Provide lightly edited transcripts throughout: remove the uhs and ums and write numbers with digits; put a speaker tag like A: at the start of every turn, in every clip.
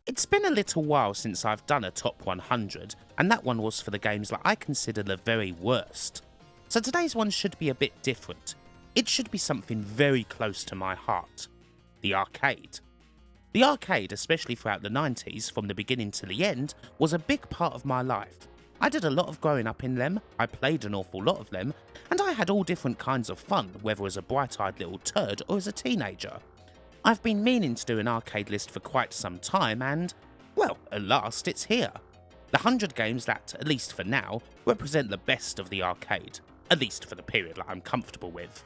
A: It's been a little while since I've done a top 100, and that one was for the games that I consider the very worst. So today's one should be a bit different. It should be something very close to my heart. The arcade. The arcade, especially throughout the 90s, from the beginning to the end, was a big part of my life. I did a lot of growing up in them, I played an awful lot of them, and I had all different kinds of fun, whether as a bright-eyed little turd or as a teenager. I've been meaning to do an arcade list for quite some time and, well, at last it's here. The 100 games that, at least for now, represent the best of the arcade, at least for the period that I'm comfortable with.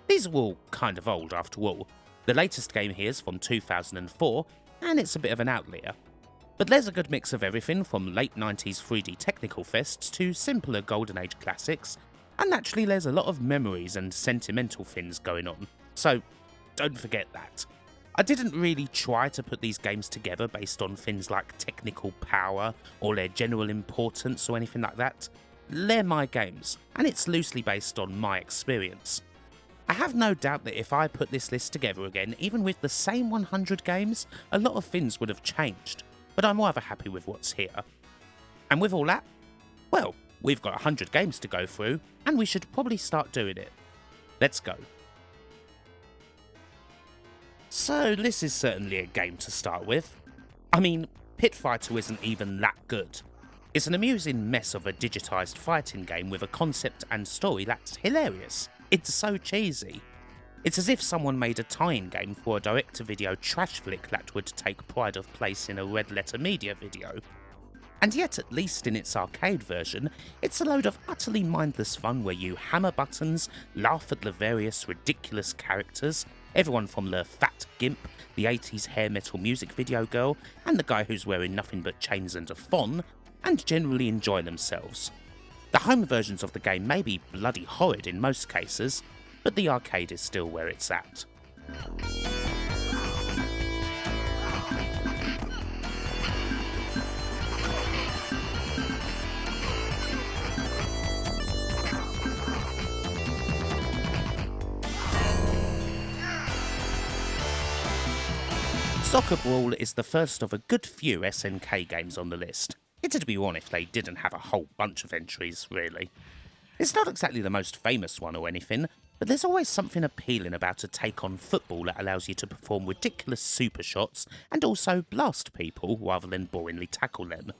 A: These are all kind of old after all. The latest game here is from 2004, and it's a bit of an outlier. But there's a good mix of everything from late 90s 3D technical fests to simpler Golden Age classics, and naturally there's a lot of memories and sentimental things going on, so don't forget that. I didn't really try to put these games together based on things like technical power or their general importance or anything like that. They're my games, and it's loosely based on my experience. I have no doubt that if I put this list together again, even with the same 100 games, a lot of things would have changed, but I'm rather happy with what's here. And with all that, well, we've got 100 games to go through, and we should probably start doing it. Let's go. So this is certainly a game to start with. I mean, Pit Fighter isn't even that good. It's an amusing mess of a digitised fighting game with a concept and story that's hilarious. It's so cheesy. It's as if someone made a tie-in game for a direct-to-video trash flick that would take pride of place in a red letter media video. And yet, at least in its arcade version, it's a load of utterly mindless fun where you hammer buttons, laugh at the various ridiculous characters, everyone from the fat gimp, the 80s hair metal music video girl, and the guy who's wearing nothing but chains and a fawn, and generally enjoy themselves. The home versions of the game may be bloody horrid in most cases, but the arcade is still where it's at. Soccer Brawl is the first of a good few SNK games on the list. It'd be one if they didn't have a whole bunch of entries, really. It's not exactly the most famous one or anything, but there's always something appealing about a take on football that allows you to perform ridiculous super shots and also blast people rather than boringly tackle them.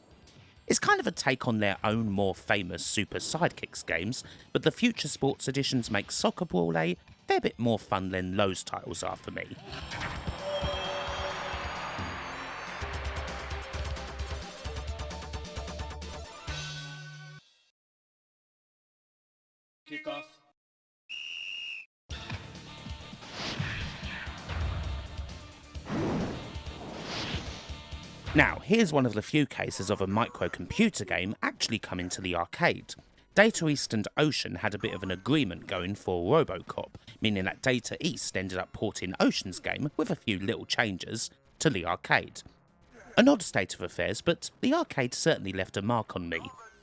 A: It's kind of a take on their own more famous Super Sidekicks games, but the Future Sports editions make Soccer Brawl a fair bit more fun than those titles are for me.
B: Kickoff.
A: Now, here's one of the few cases of a microcomputer game actually coming to the arcade. Data East and Ocean had a bit of an agreement going for Robocop, meaning that Data East ended up porting Ocean's game, with a few little changes, to the arcade. An odd state of affairs, but the arcade certainly left a mark on me,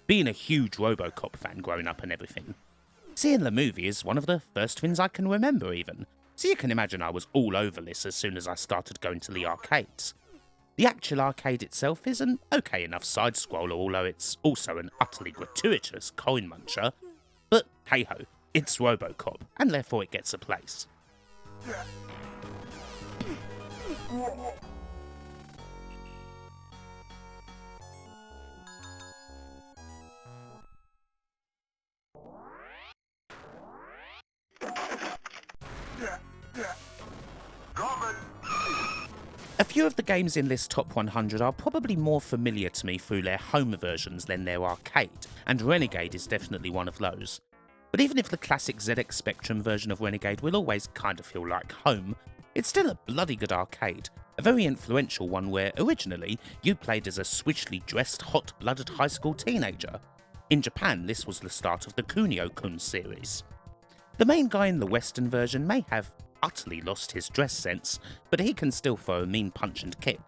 A: being a huge Robocop fan growing up and everything. Seeing the movie is one of the first things I can remember even, so you can imagine I was all over this as soon as I started going to the arcades. The actual arcade itself is an okay enough side-scroller, although it's also an utterly gratuitous coin muncher, but hey-ho, it's Robocop, and therefore it gets a place. A few of the games in this top 100 are probably more familiar to me through their home versions than their arcade, and Renegade is definitely one of those. But even if the classic ZX Spectrum version of Renegade will always kind of feel like home, it's still a bloody good arcade, a very influential one where originally you played as a swishly dressed hot-blooded high school teenager. In Japan, this was the start of the Kunio-kun series. The main guy in the Western version may have utterly lost his dress sense, but he can still throw a mean punch and kick.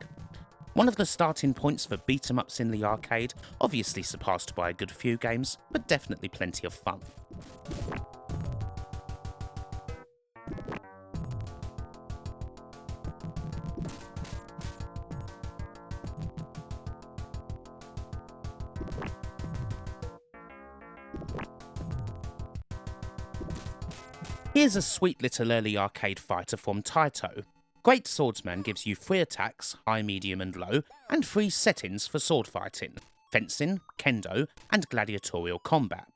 A: One of the starting points for beat-em-ups in the arcade, obviously surpassed by a good few games, but definitely plenty of fun. Here's a sweet little early arcade fighter from Taito. Great Swordsman gives you 3 attacks, high, medium and low, and 3 settings for sword fighting, fencing, kendo, and gladiatorial combat.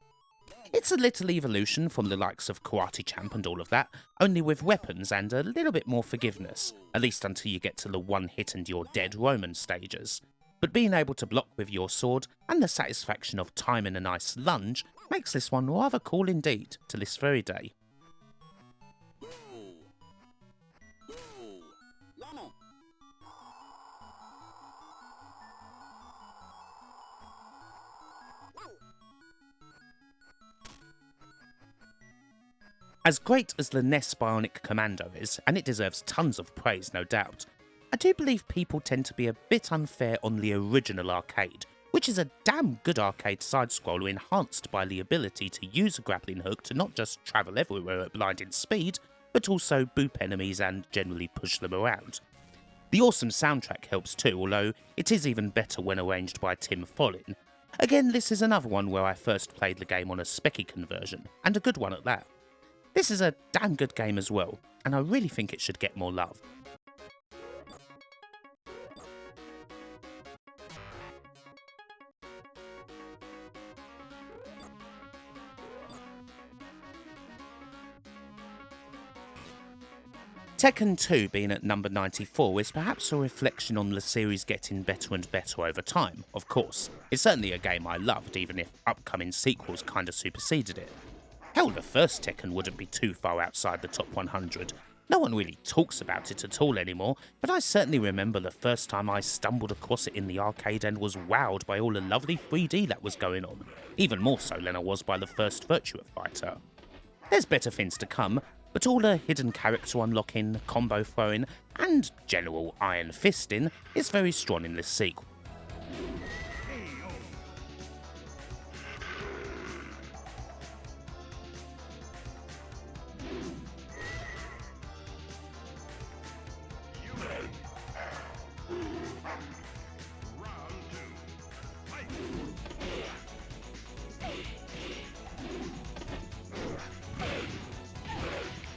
A: It's a little evolution from the likes of Karate Champ and all of that, only with weapons and a little bit more forgiveness, at least until you get to the one hit and you're dead Roman stages. But being able to block with your sword and the satisfaction of timing a nice lunge makes this one rather cool indeed to this very day. As great as the NES Bionic Commando is, and it deserves tons of praise no doubt, I do believe people tend to be a bit unfair on the original arcade, which is a damn good arcade side-scroller enhanced by the ability to use a grappling hook to not just travel everywhere at blinding speed, but also boop enemies and generally push them around. The awesome soundtrack helps too, although it is even better when arranged by Tim Follin. Again, this is another one where I first played the game on a specky conversion, and a good one at that. This is a damn good game as well, and I really think it should get more love. Tekken 2 being at number 94 is perhaps a reflection on the series getting better and better over time, of course. It's certainly a game I loved, even if upcoming sequels kinda superseded it. Hell, the first Tekken wouldn't be too far outside the top 100. No one really talks about it at all anymore, but I certainly remember the first time I stumbled across it in the arcade and was wowed by all the lovely 3D that was going on, even more so than I was by the first Virtua Fighter. There's better things to come, but all the hidden character unlocking, combo throwing, and general iron fisting is very strong in this sequel.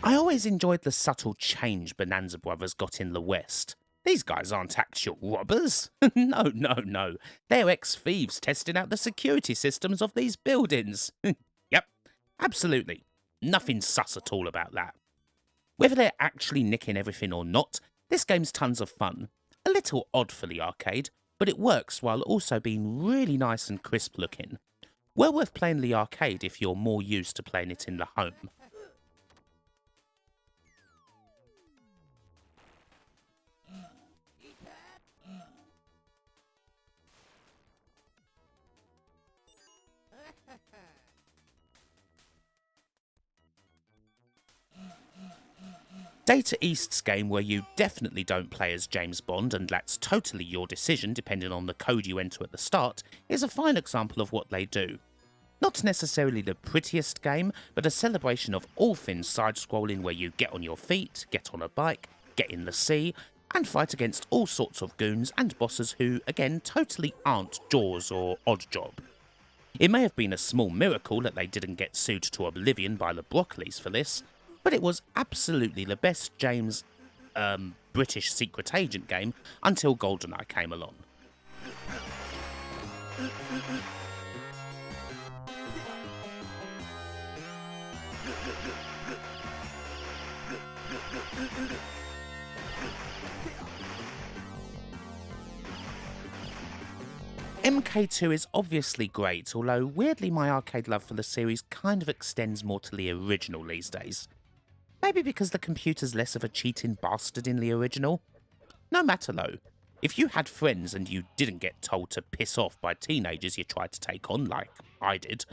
A: I always enjoyed the subtle change Bonanza Brothers got in the West. These guys aren't actual robbers. No. They're ex-thieves testing out the security systems of these buildings. Yep, absolutely. Nothing sus at all about that. Whether they're actually nicking everything or not, this game's tons of fun. A little odd for the arcade, but it works while also being really nice and crisp looking. Well worth playing the arcade if you're more used to playing it in the home. Data East's game, where you definitely don't play as James Bond and that's totally your decision depending on the code you enter at the start, is a fine example of what they do. Not necessarily the prettiest game, but a celebration of all things side-scrolling where you get on your feet, get on a bike, get in the sea, and fight against all sorts of goons and bosses who, again, totally aren't Jaws or Oddjob. It may have been a small miracle that they didn't get sued to oblivion by the Broccolis for this, but it was absolutely the best James, British secret agent game until GoldenEye came along. MK2 is obviously great, although weirdly my arcade love for the series kind of extends more to the original these days. Maybe because the computer's less of a cheating bastard in the original? No matter though, if you had friends and you didn't get told to piss off by teenagers you tried to take on like I did,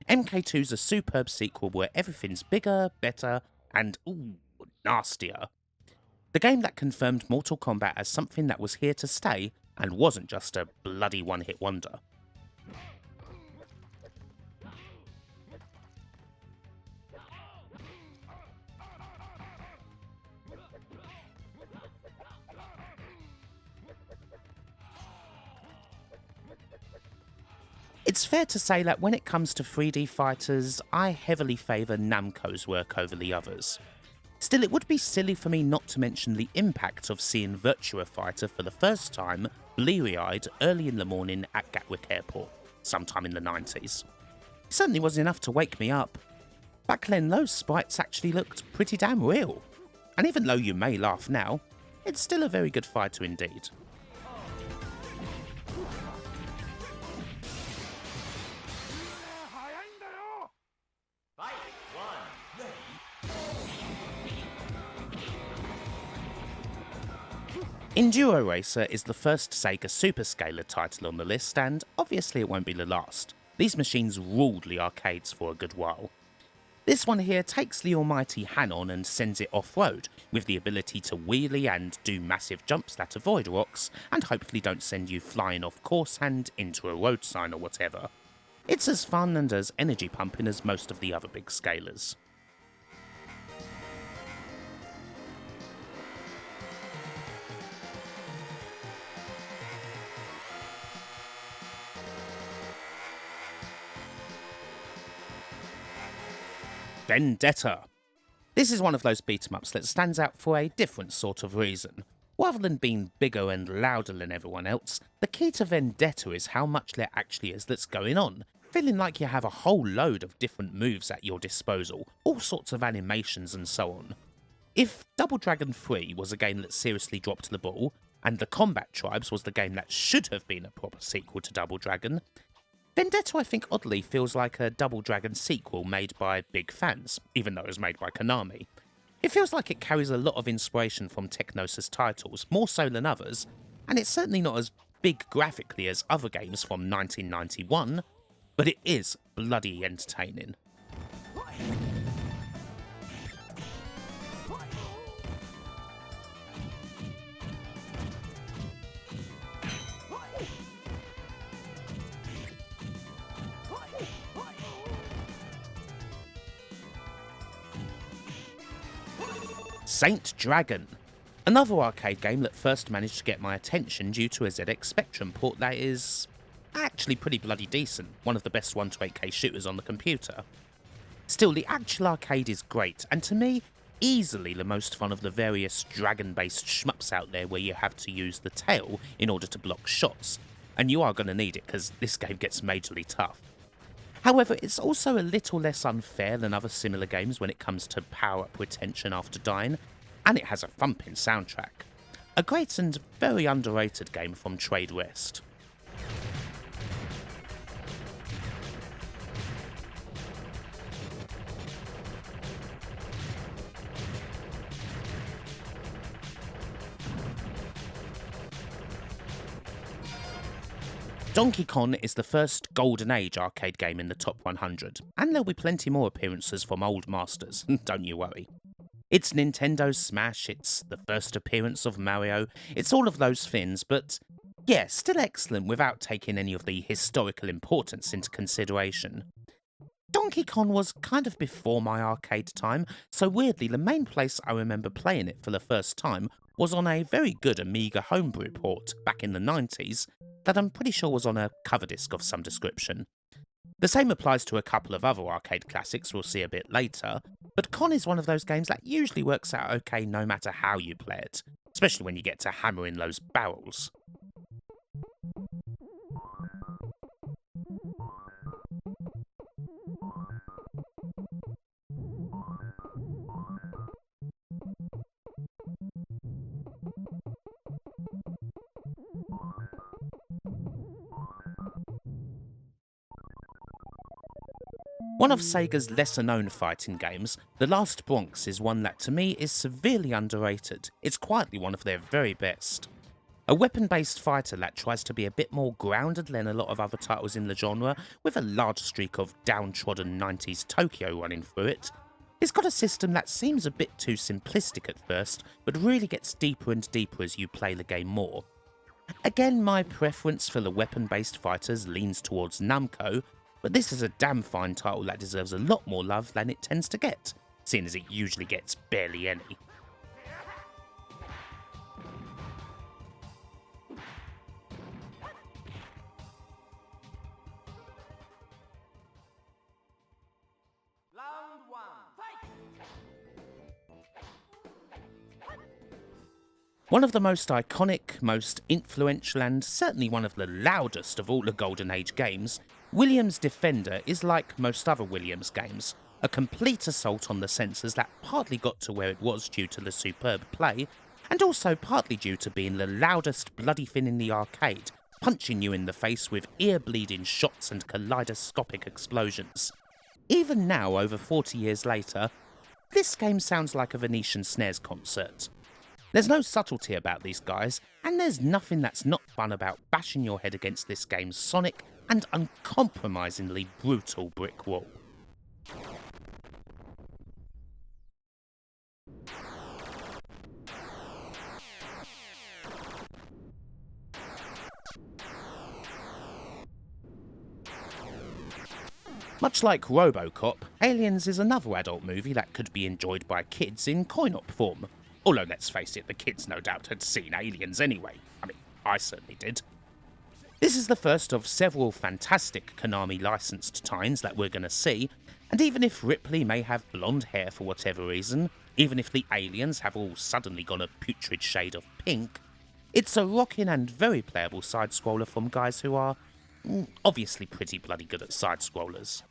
A: MK2's a superb sequel where everything's bigger, better, and ooh, nastier. The game that confirmed Mortal Kombat as something that was here to stay and wasn't just a bloody one-hit wonder. It's fair to say that when it comes to 3D fighters, I heavily favour Namco's work over the others. Still, it would be silly for me not to mention the impact of seeing Virtua Fighter for the first time, bleary-eyed, early in the morning at Gatwick Airport, sometime in the 90s. It certainly was enough to wake me up. Back then, those sprites actually looked pretty damn real. And even though you may laugh now, it's still a very good fighter indeed. Enduro Racer is the first Sega Superscaler title on the list, and obviously it won't be the last. These machines ruled the arcades for a good while. This one here takes the almighty Hanon and sends it off-road, with the ability to wheelie and do massive jumps that avoid rocks, and hopefully don't send you flying off course and into a road sign or whatever. It's as fun and as energy pumping as most of the other big scalers. Vendetta. This is one of those beat-em-ups that stands out for a different sort of reason. Rather than being bigger and louder than everyone else, the key to Vendetta is how much there actually is that's going on, feeling like you have a whole load of different moves at your disposal, all sorts of animations and so on. If Double Dragon 3 was a game that seriously dropped the ball, and the Combat Tribes was the game that should have been a proper sequel to Double Dragon, Vendetta, I think, oddly feels like a Double Dragon sequel made by big fans, even though it was made by Konami. It feels like it carries a lot of inspiration from Technosis titles, more so than others, and it's certainly not as big graphically as other games from 1991, but it is bloody entertaining. Saint Dragon. Another arcade game that first managed to get my attention due to a ZX Spectrum port that is actually pretty bloody decent, one of the best 128K shooters on the computer. Still, the actual arcade is great, and to me, easily the most fun of the various dragon-based shmups out there where you have to use the tail in order to block shots, and you are going to need it because this game gets majorly tough. However, it's also a little less unfair than other similar games when it comes to power-up retention after dying, and it has a thumping soundtrack. A great and very underrated game from Trade West. Donkey Kong is the first Golden Age arcade game in the top 100, and there'll be plenty more appearances from old masters, don't you worry. It's Nintendo's Smash, it's the first appearance of Mario, it's all of those things, but yeah, still excellent without taking any of the historical importance into consideration. Donkey Kong was kind of before my arcade time, so weirdly the main place I remember playing it for the first time was on a very good Amiga homebrew port back in the 90s, that I'm pretty sure was on a cover disc of some description. The same applies to a couple of other arcade classics we'll see a bit later, but Con is one of those games that usually works out okay no matter how you play it, especially when you get to hammering those barrels. One of Sega's lesser-known fighting games, The Last Bronx is one that to me is severely underrated. It's quietly one of their very best. A weapon-based fighter that tries to be a bit more grounded than a lot of other titles in the genre, with a large streak of downtrodden 90s Tokyo running through it. It's got a system that seems a bit too simplistic at first, but really gets deeper and deeper as you play the game more. Again, my preference for the weapon-based fighters leans towards Namco, but this is a damn fine title that deserves a lot more love than it tends to get, seeing as it usually gets barely any. One of the most iconic, most influential, and certainly one of the loudest of all the Golden Age games, Williams Defender is like most other Williams games, a complete assault on the senses that partly got to where it was due to the superb play, and also partly due to being the loudest bloody thing in the arcade, punching you in the face with ear-bleeding shots and kaleidoscopic explosions. Even now, over 40 years later, this game sounds like a Venetian Snares concert. There's no subtlety about these guys, and there's nothing that's not fun about bashing your head against this game's sonic and uncompromisingly brutal brick wall. Much like RoboCop, Aliens is another adult movie that could be enjoyed by kids in coin-op form. Although let's face it, the kids no doubt had seen Aliens anyway. I mean, I certainly did. This is the first of several fantastic Konami licensed tie-ins that we're going to see, and even if Ripley may have blonde hair for whatever reason, even if the aliens have all suddenly gone a putrid shade of pink, it's a rocking and very playable side-scroller from guys who are obviously pretty bloody good at side-scrollers.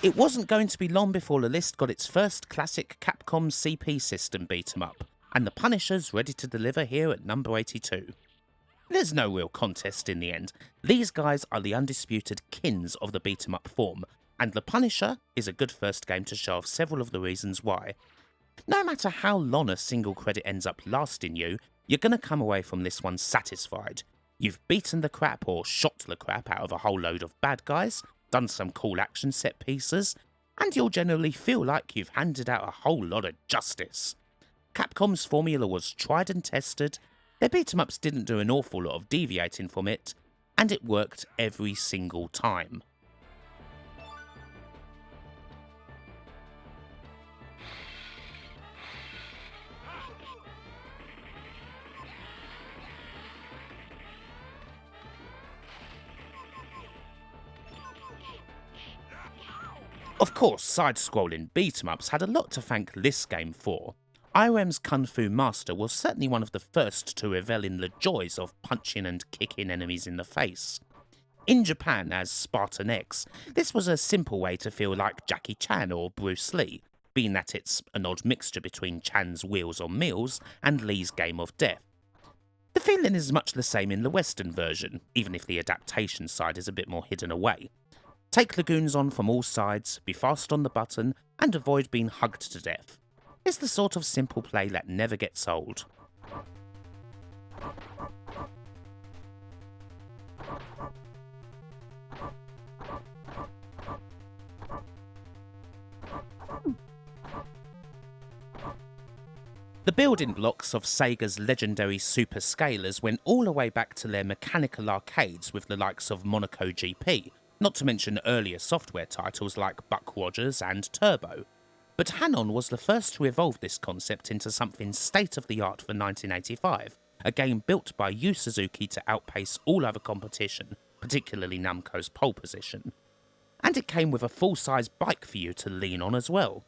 A: It wasn't going to be long before the list got its first classic Capcom CP system beat-em-up, and the Punisher's ready to deliver here at number 82. There's no real contest in the end. These guys are the undisputed kings of the beat-em-up form, and the Punisher is a good first game to show off several of the reasons why. No matter how long a single credit ends up lasting you, you're gonna come away from this one satisfied. You've beaten the crap or shot the crap out of a whole load of bad guys, done some cool action set pieces, and you'll generally feel like you've handed out a whole lot of justice. Capcom's formula was tried and tested, their beat-em-ups didn't do an awful lot of deviating from it, and it worked every single time. Of course, side-scrolling beat-em-ups had a lot to thank this game for. IRM's Kung Fu Master was certainly one of the first to revel in the joys of punching and kicking enemies in the face. In Japan, as Spartan X, this was a simple way to feel like Jackie Chan or Bruce Lee, being that it's an odd mixture between Chan's Wheels on Meals and Lee's Game of Death. The feeling is much the same in the Western version, even if the adaptation side is a bit more hidden away. Take the goons on from all sides, be fast on the button, and avoid being hugged to death. It's the sort of simple play that never gets old. The building blocks of Sega's legendary Super Scalers went all the way back to their mechanical arcades with the likes of Monaco GP, not to mention earlier software titles like Buck Rogers and Turbo. But Hanon was the first to evolve this concept into something state-of-the-art for 1985, a game built by Yu Suzuki to outpace all other competition, particularly Namco's pole position. And it came with a full-size bike for you to lean on as well.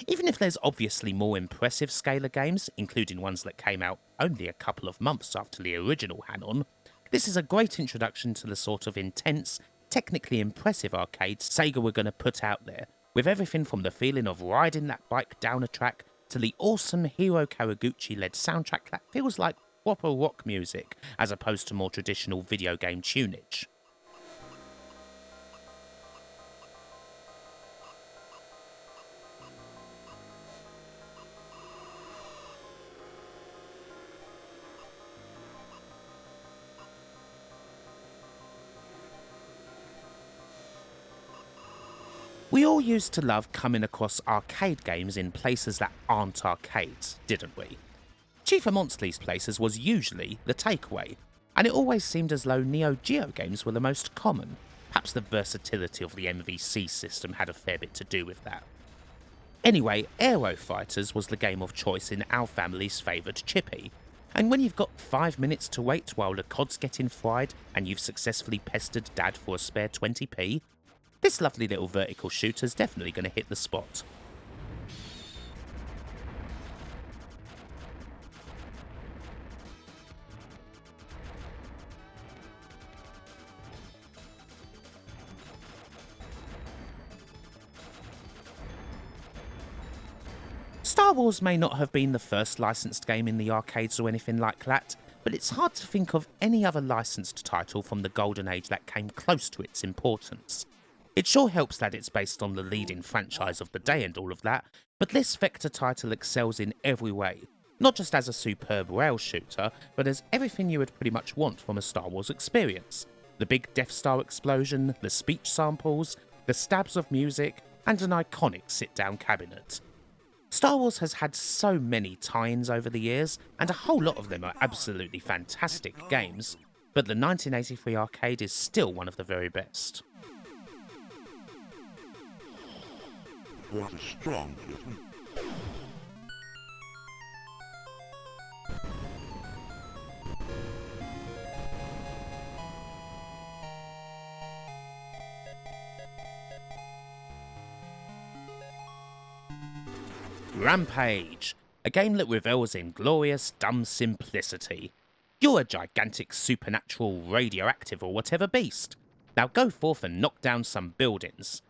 A: Even if there's obviously more impressive scalar games, including ones that came out only a couple of months after the original Hanon, this is a great introduction to the sort of intense, technically impressive arcades Sega were going to put out there, with everything from the feeling of riding that bike down a track to the awesome Hiro Kawaguchi-led soundtrack that feels like proper rock music as opposed to more traditional video game tunage. We all used to love coming across arcade games in places that aren't arcades, didn't we? Chief amongst these places was usually the takeaway, and it always seemed as though Neo Geo games were the most common. Perhaps the versatility of the MVC system had a fair bit to do with that. Anyway, Aero Fighters was the game of choice in our family's favoured chippy, and when you've got 5 minutes to wait while the cod's getting fried and you've successfully pestered Dad for a spare 20p, this lovely little vertical shooter's definitely going to hit the spot. Star Wars may not have been the first licensed game in the arcades or anything like that, but it's hard to think of any other licensed title from the golden age that came close to its importance. It sure helps that it's based on the leading franchise of the day and all of that, but this Vector title excels in every way, not just as a superb rail shooter, but as everything you would pretty much want from a Star Wars experience. The big Death Star explosion, the speech samples, the stabs of music, and an iconic sit-down cabinet. Star Wars has had so many tie-ins over the years, and a whole lot of them are absolutely fantastic games, but the 1983 arcade is still one of the very best.
B: What a strong kitten.
A: Rampage, a game that revels in glorious, dumb simplicity. You're a gigantic, supernatural, radioactive or whatever beast. Now go forth and knock down some buildings.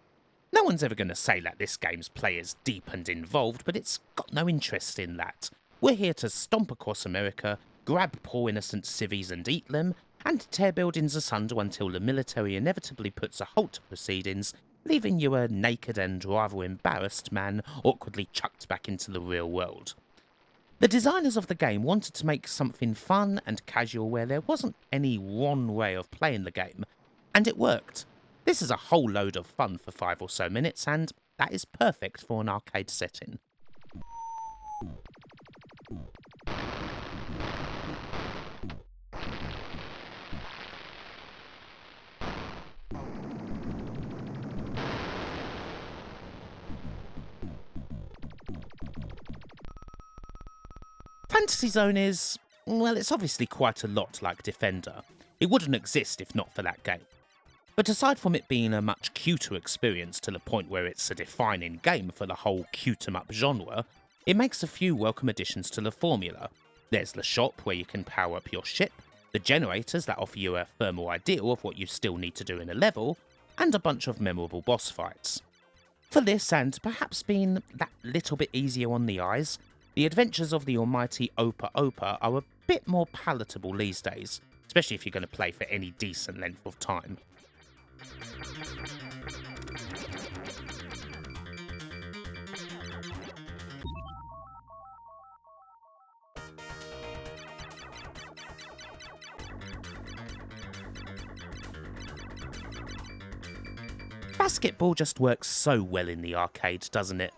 A: No one's ever going to say that this game's play is deep and involved, but it's got no interest in that. We're here to stomp across America, grab poor innocent civvies and eat them, and tear buildings asunder until the military inevitably puts a halt to proceedings, leaving you a naked and rather embarrassed man awkwardly chucked back into the real world. The designers of the game wanted to make something fun and casual where there wasn't any one way of playing the game, and it worked. This is a whole load of fun for 5 or so minutes, and that is perfect for an arcade setting. Fantasy Zone is, well, it's obviously quite a lot like Defender. It wouldn't exist if not for that game. But aside from it being a much cuter experience to the point where it's a defining game for the whole cute-em-up genre, it makes a few welcome additions to the formula. There's the shop where you can power up your ship, the generators that offer you a firmer idea of what you still need to do in a level, and a bunch of memorable boss fights. For this, and perhaps being that little bit easier on the eyes, the adventures of the almighty Opa Opa are a bit more palatable these days, especially if you're going to play for any decent length of time. Basketball just works so well in the arcade, doesn't it?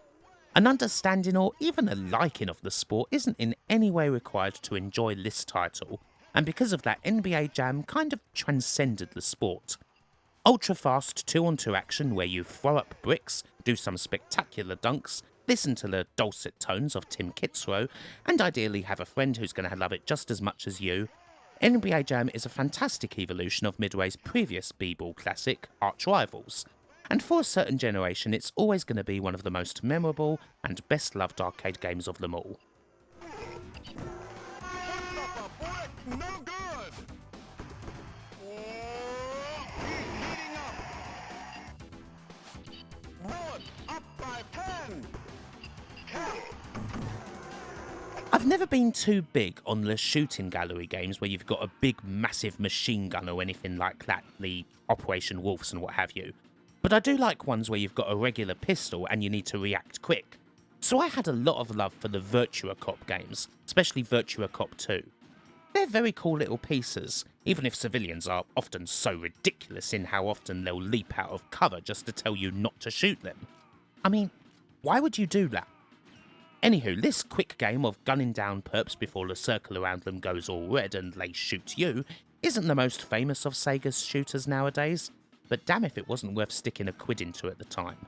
A: An understanding or even a liking of the sport isn't in any way required to enjoy this title, and because of that, NBA Jam kind of transcended the sport. Ultra-fast 2-on-2 action where you throw up bricks, do some spectacular dunks, listen to the dulcet tones of Tim Kitzrow, and ideally have a friend who's going to love it just as much as you, NBA Jam is a fantastic evolution of Midway's previous b-ball classic, Arch Rivals. And for a certain generation, it's always going to be one of the most memorable and best-loved arcade games of them all. I've never been too big on the shooting gallery games where you've got a big massive machine gun or anything like that, the Operation Wolves and what have you. But I do like ones where you've got a regular pistol and you need to react quick. So I had a lot of love for the Virtua Cop games, especially Virtua Cop 2. They're very cool little pieces, even if civilians are often so ridiculous in how often they'll leap out of cover just to tell you not to shoot them. I mean, why would you do that? Anywho, this quick game of gunning down perps before the circle around them goes all red and they shoot you isn't the most famous of Sega's shooters nowadays, but damn if it wasn't worth sticking a quid into at the time.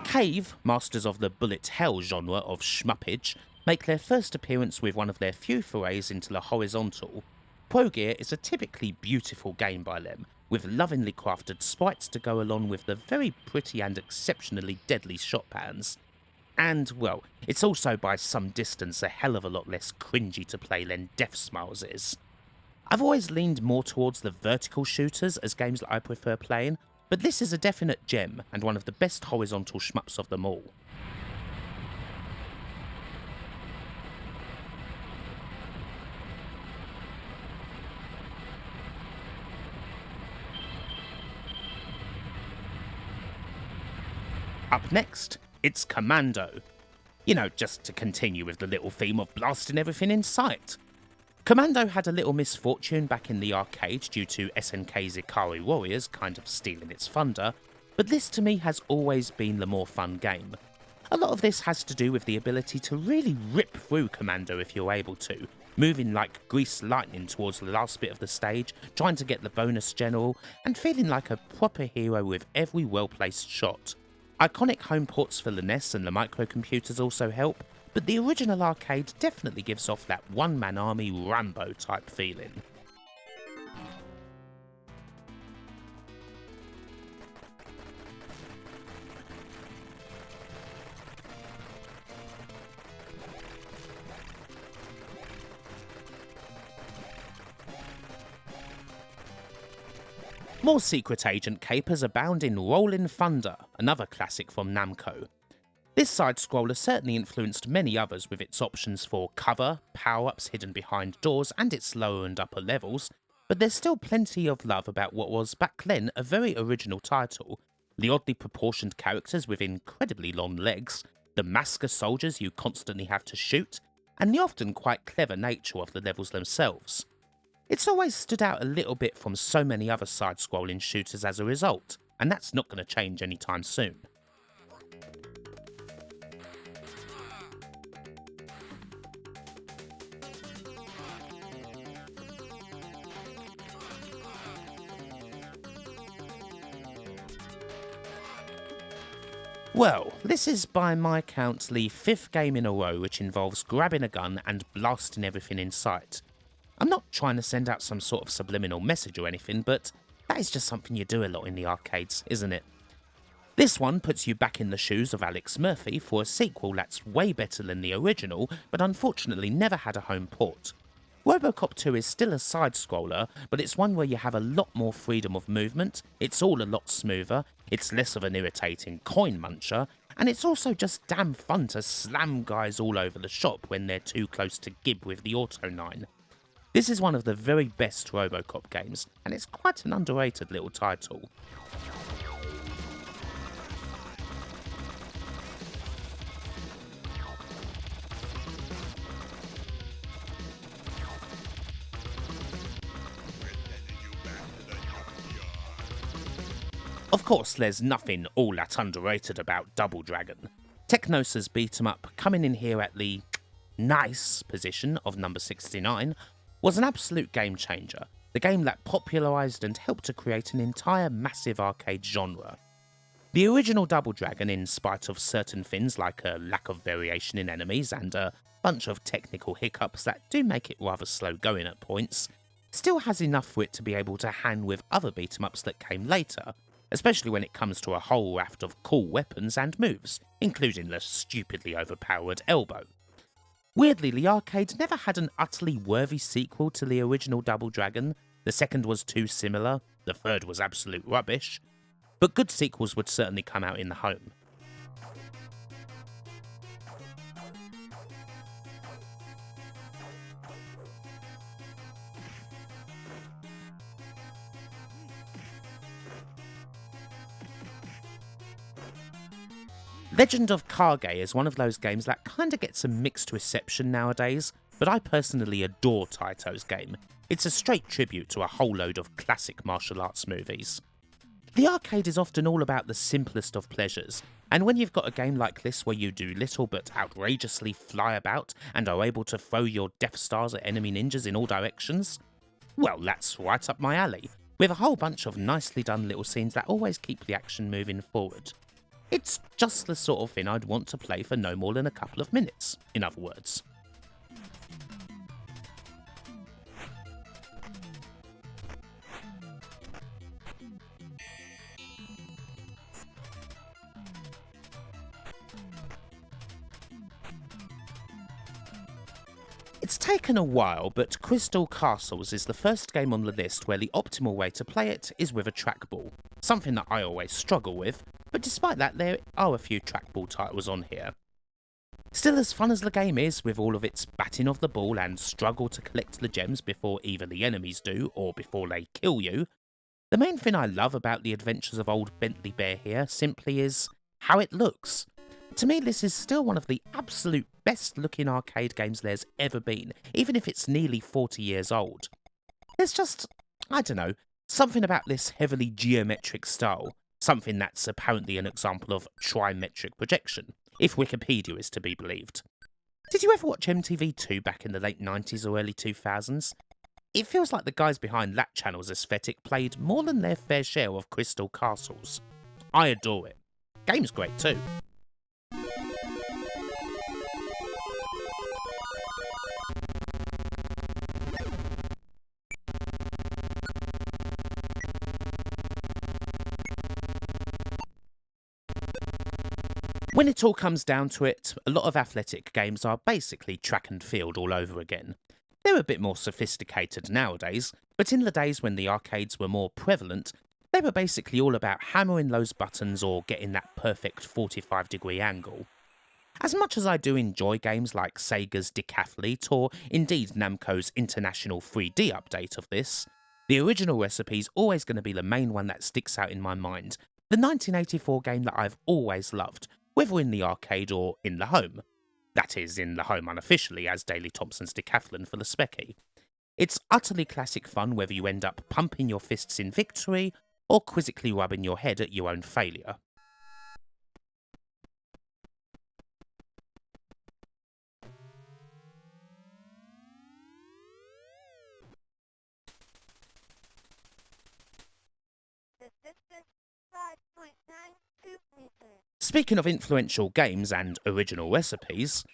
A: Cave, masters of the bullet hell genre of shmuppage, make their first appearance with one of their few forays into the horizontal. Pro Gear is a typically beautiful game by them, with lovingly crafted sprites to go along with the very pretty and exceptionally deadly shot patterns. And, well, it's also by some distance a hell of a lot less cringy to play than Death Smiles is. I've always leaned more towards the vertical shooters as games that I prefer playing, but this is a definite gem and one of the best horizontal shmups of them all. Up next, it's Commando. You know, just to continue with the little theme of blasting everything in sight. Commando had a little misfortune back in the arcade due to SNK's Ikari Warriors kind of stealing its thunder, but this to me has always been the more fun game. A lot of this has to do with the ability to really rip through Commando if you're able to, moving like greased lightning towards the last bit of the stage, trying to get the bonus general, and feeling like a proper hero with every well-placed shot. Iconic home ports for the NES and the microcomputers also help, but the original arcade definitely gives off that one-man army Rambo type feeling. More Secret Agent capers abound in Rollin' Thunder, another classic from Namco. This side-scroller certainly influenced many others with its options for cover, power-ups hidden behind doors, and its lower and upper levels, but there's still plenty of love about what was back then a very original title. The oddly proportioned characters with incredibly long legs, the masker soldiers you constantly have to shoot, and the often quite clever nature of the levels themselves. It's always stood out a little bit from so many other side-scrolling shooters as a result, and that's not going to change anytime soon. Well, this is by my count the 5th game in a row which involves grabbing a gun and blasting everything in sight. I'm not trying to send out some sort of subliminal message or anything, but that is just something you do a lot in the arcades, isn't it? This one puts you back in the shoes of Alex Murphy for a sequel that's way better than the original, but unfortunately never had a home port. Robocop 2 is still a side-scroller, but it's one where you have a lot more freedom of movement, it's all a lot smoother, it's less of an irritating coin muncher, and it's also just damn fun to slam guys all over the shop when they're too close to gib with the Auto 9. This is one of the very best Robocop games, and it's quite an underrated little title. Of course, there's nothing all that underrated about Double Dragon. Technosa's beat 'em up, coming in here at the nice position of number 69, was an absolute game changer, the game that popularised and helped to create an entire massive arcade genre. The original Double Dragon, in spite of certain things like a lack of variation in enemies and a bunch of technical hiccups that do make it rather slow going at points, still has enough for it to be able to hang with other beat 'em ups that came later, especially when it comes to a whole raft of cool weapons and moves, including the stupidly overpowered elbow. Weirdly, the arcade never had an utterly worthy sequel to the original Double Dragon. The second was too similar, the third was absolute rubbish, but good sequels would certainly come out in the home. Legend of Kage is one of those games that kinda gets a mixed reception nowadays, but I personally adore Taito's game. It's a straight tribute to a whole load of classic martial arts movies. The arcade is often all about the simplest of pleasures, and when you've got a game like this where you do little but outrageously fly about and are able to throw your Death Stars at enemy ninjas in all directions, well, that's right up my alley, with a whole bunch of nicely done little scenes that always keep the action moving forward. It's just the sort of thing I'd want to play for no more than a couple of minutes, in other words. It's taken a while, but Crystal Castles is the first game on the list where the optimal way to play it is with a trackball, something that I always struggle with, but despite that there are a few trackball titles on here. Still, as fun as the game is, with all of its batting of the ball and struggle to collect the gems before either the enemies do or before they kill you, the main thing I love about the adventures of old Bentley Bear here simply is how it looks. To me, this is still one of the absolute best looking arcade games there's ever been, even if it's nearly 40 years old. There's just, I don't know, something about this heavily geometric style, something that's apparently an example of trimetric projection, if Wikipedia is to be believed. Did you ever watch MTV2 back in the late 90s or early 2000s? It feels like the guys behind that channel's aesthetic played more than their fair share of Crystal Castles. I adore it. Game's great too. When it all comes down to it, a lot of athletic games are basically track and field all over again. They're a bit more sophisticated nowadays, but in the days when the arcades were more prevalent, they were basically all about hammering those buttons or getting that perfect 45-degree angle. As much as I do enjoy games like Sega's Decathlete or indeed Namco's International 3D update of this, the original recipe's always going to be the main one that sticks out in my mind, the 1984 game that I've always loved, whether in the arcade or in the home. That is, in the home unofficially as Daley Thompson's Decathlon for the Specky. It's utterly classic fun whether you end up pumping your fists in victory or quizzically rubbing your head at your own failure. Speaking of influential games and original recipes,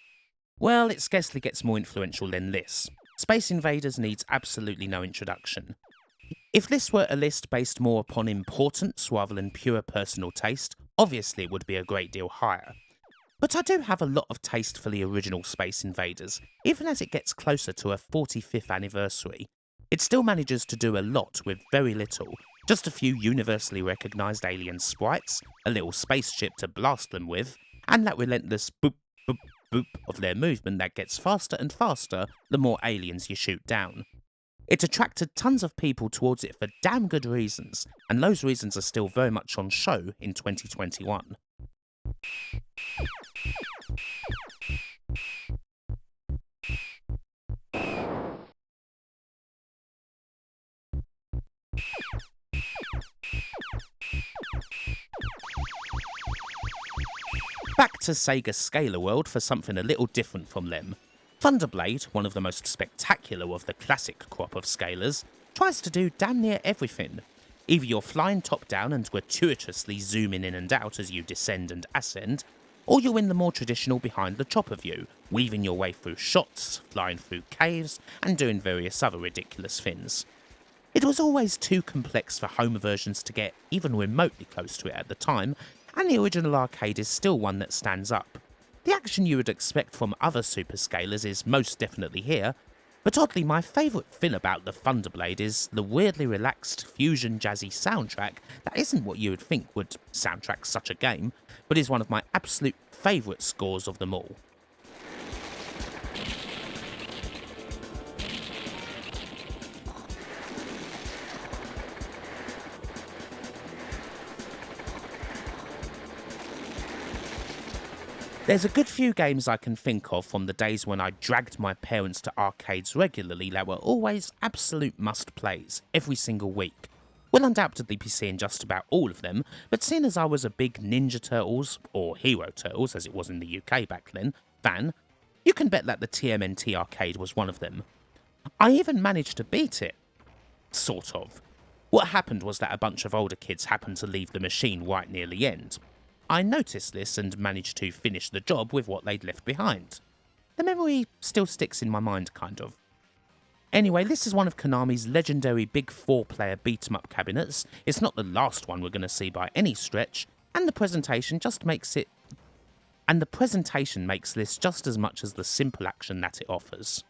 A: well, it scarcely gets more influential than this. Space Invaders needs absolutely no introduction. If this were a list based more upon importance rather than pure personal taste, obviously it would be a great deal higher. But I do have a lot of taste for the original Space Invaders, even as it gets closer to a 45th anniversary. It still manages to do a lot with very little, just a few universally recognised alien sprites, a little spaceship to blast them with, and that relentless boop boop boop of their movement that gets faster and faster the more aliens you shoot down. It attracted tons of people towards it for damn good reasons, and those reasons are still very much on show in 2021. Back to Sega Scalar World for something a little different from them. Thunderblade, one of the most spectacular of the classic crop of scalars, tries to do damn near everything. Either you're flying top down and gratuitously zooming in and out as you descend and ascend, or you're in the more traditional behind the chopper view, weaving your way through shots, flying through caves, and doing various other ridiculous things. It was always too complex for home versions to get even remotely close to it at the time, and the original arcade is still one that stands up. The action you would expect from other super scalars is most definitely here, but oddly my favourite thing about the Thunderblade is the weirdly relaxed fusion jazzy soundtrack that isn't what you would think would soundtrack such a game, but is one of my absolute favourite scores of them all. There's a good few games I can think of from the days when I dragged my parents to arcades regularly that were always absolute must-plays, every single week. We'll undoubtedly be seeing just about all of them, but seeing as I was a big Ninja Turtles, or Hero Turtles as it was in the UK back then, fan, you can bet that the TMNT arcade was one of them. I even managed to beat it. Sort of. What happened was that a bunch of older kids happened to leave the machine right near the end. I noticed this and managed to finish the job with what they'd left behind. The memory still sticks in my mind, kind of. Anyway, this is one of Konami's legendary big 4-player beat-em-up cabinets. It's not the last one we're going to see by any stretch, and the presentation makes this just as much as the simple action that it offers.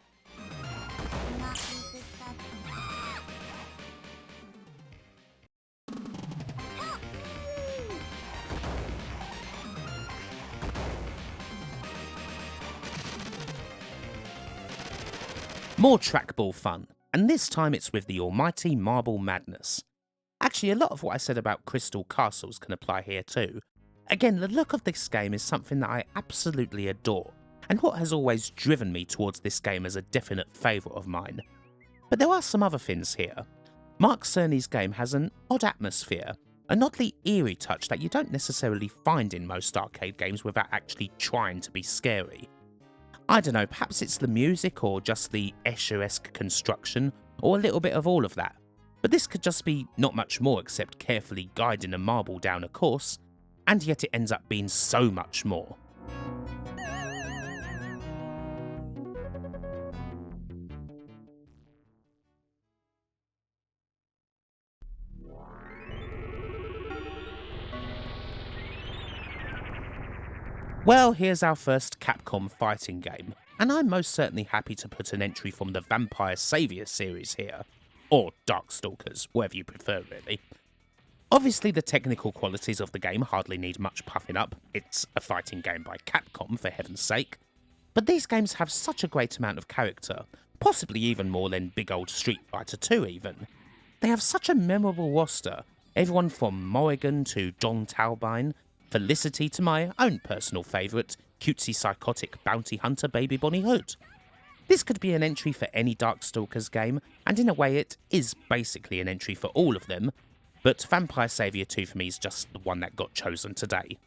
A: More trackball fun, and this time it's with the almighty Marble Madness. Actually, a lot of what I said about Crystal Castles can apply here too. Again, the look of this game is something that I absolutely adore, and what has always driven me towards this game as a definite favourite of mine. But there are some other things here. Mark Cerny's game has an odd atmosphere, an oddly eerie touch that you don't necessarily find in most arcade games without actually trying to be scary. I don't know, perhaps it's the music or just the Escher-esque construction, or a little bit of all of that. But this could just be not much more except carefully guiding a marble down a course, and yet it ends up being so much more. Well, here's our first Capcom fighting game, and I'm most certainly happy to put an entry from the Vampire Savior series here, or Darkstalkers, whatever you prefer really. Obviously the technical qualities of the game hardly need much puffing up, it's a fighting game by Capcom for heaven's sake, but these games have such a great amount of character, possibly even more than big old Street Fighter 2 even. They have such a memorable roster, everyone from Morrigan to John Talbine, Felicity to my own personal favourite, cutesy psychotic bounty hunter Baby Bonnie Hood. This could be an entry for any Darkstalkers game, and in a way it is basically an entry for all of them, but Vampire Savior 2 for me is just the one that got chosen today.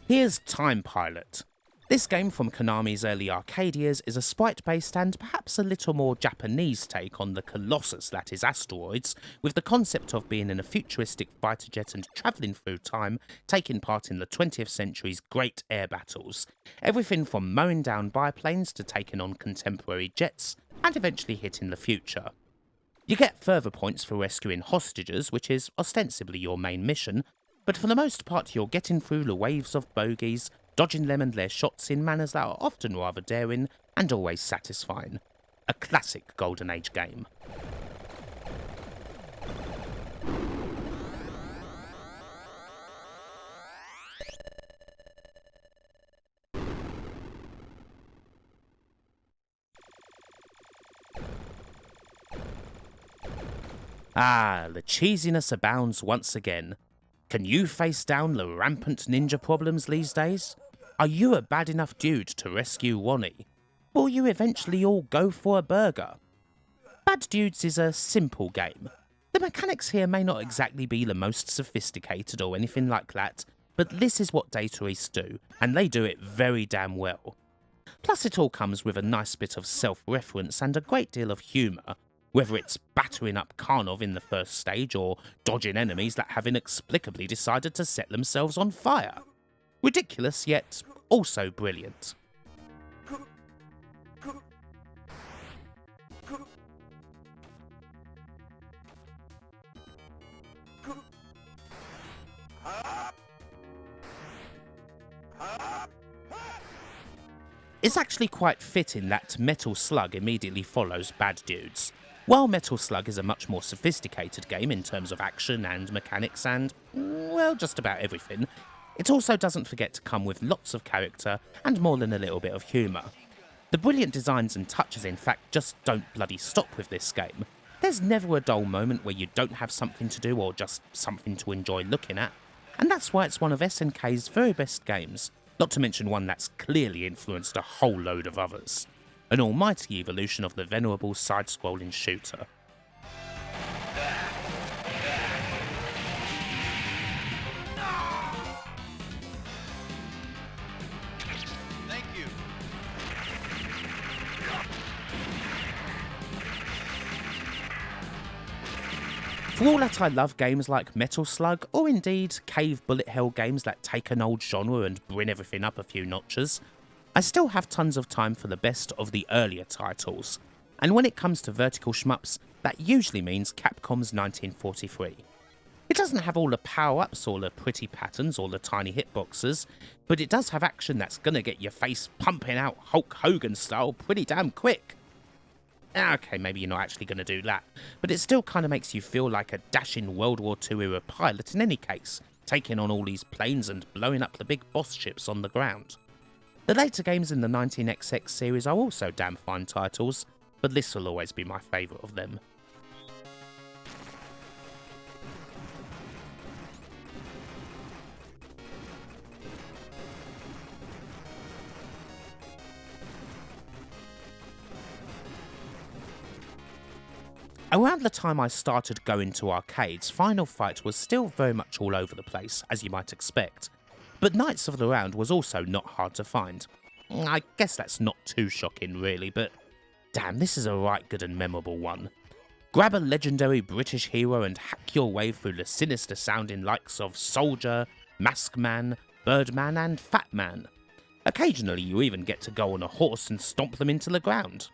A: Here's Time Pilot. This game from Konami's early arcade years is a sprite-based and perhaps a little more Japanese take on the colossus that is asteroids, with the concept of being in a futuristic fighter jet and travelling through time, taking part in the 20th century's great air battles. Everything from mowing down biplanes to taking on contemporary jets, and eventually hitting the future. You get further points for rescuing hostages, which is ostensibly your main mission, but for the most part you're getting through the waves of bogies, dodging them and their shots in manners that are often rather daring and always satisfying. A classic Golden Age game. Ah, the cheesiness abounds once again. Can you face down the rampant ninja problems these days? Are you a bad enough dude to rescue Wonnie? Will you eventually all go for a burger? Bad Dudes is a simple game. The mechanics here may not exactly be the most sophisticated or anything like that, but this is what Data East do, and they do it very damn well. Plus it all comes with a nice bit of self-reference and a great deal of humour, whether it's battering up Karnov in the first stage or dodging enemies that have inexplicably decided to set themselves on fire. Ridiculous, yet also brilliant. It's actually quite fitting that Metal Slug immediately follows Bad Dudes. While Metal Slug is a much more sophisticated game in terms of action and mechanics and, well, just about everything, it also doesn't forget to come with lots of character and more than a little bit of humour. The brilliant designs and touches in fact just don't bloody stop with this game. They're There's never a dull moment where you don't have something to do or just something to enjoy looking at, and that's why it's one of SNK's very best games, not to mention one that's clearly influenced a whole load of others. An almighty evolution of the venerable side-scrolling shooter.
C: Thank you.
A: For all that I love games like Metal Slug, or indeed cave bullet hell games that take an old genre and bring everything up a few notches, I still have tons of time for the best of the earlier titles, and when it comes to vertical shmups, that usually means Capcom's 1943. It doesn't have all the power-ups or the pretty patterns or the tiny hitboxes, but it does have action that's gonna get your face pumping out Hulk Hogan style pretty damn quick. Okay, maybe you're not actually going to do that, but it still kind of makes you feel like a dashing World War II era pilot in any case, taking on all these planes and blowing up the big boss ships on the ground. The later games in the 19XX series are also damn fine titles, but this will always be my favourite of them. Around the time I started going to arcades, Final Fight was still very much all over the place, as you might expect, but Knights of the Round was also not hard to find. I guess that's not too shocking really, but damn, this is a right good and memorable one. Grab a legendary British hero and hack your way through the sinister sounding likes of Soldier, Mask Man, Birdman and Fat Man. Occasionally you even get to go on a horse and stomp them into the ground.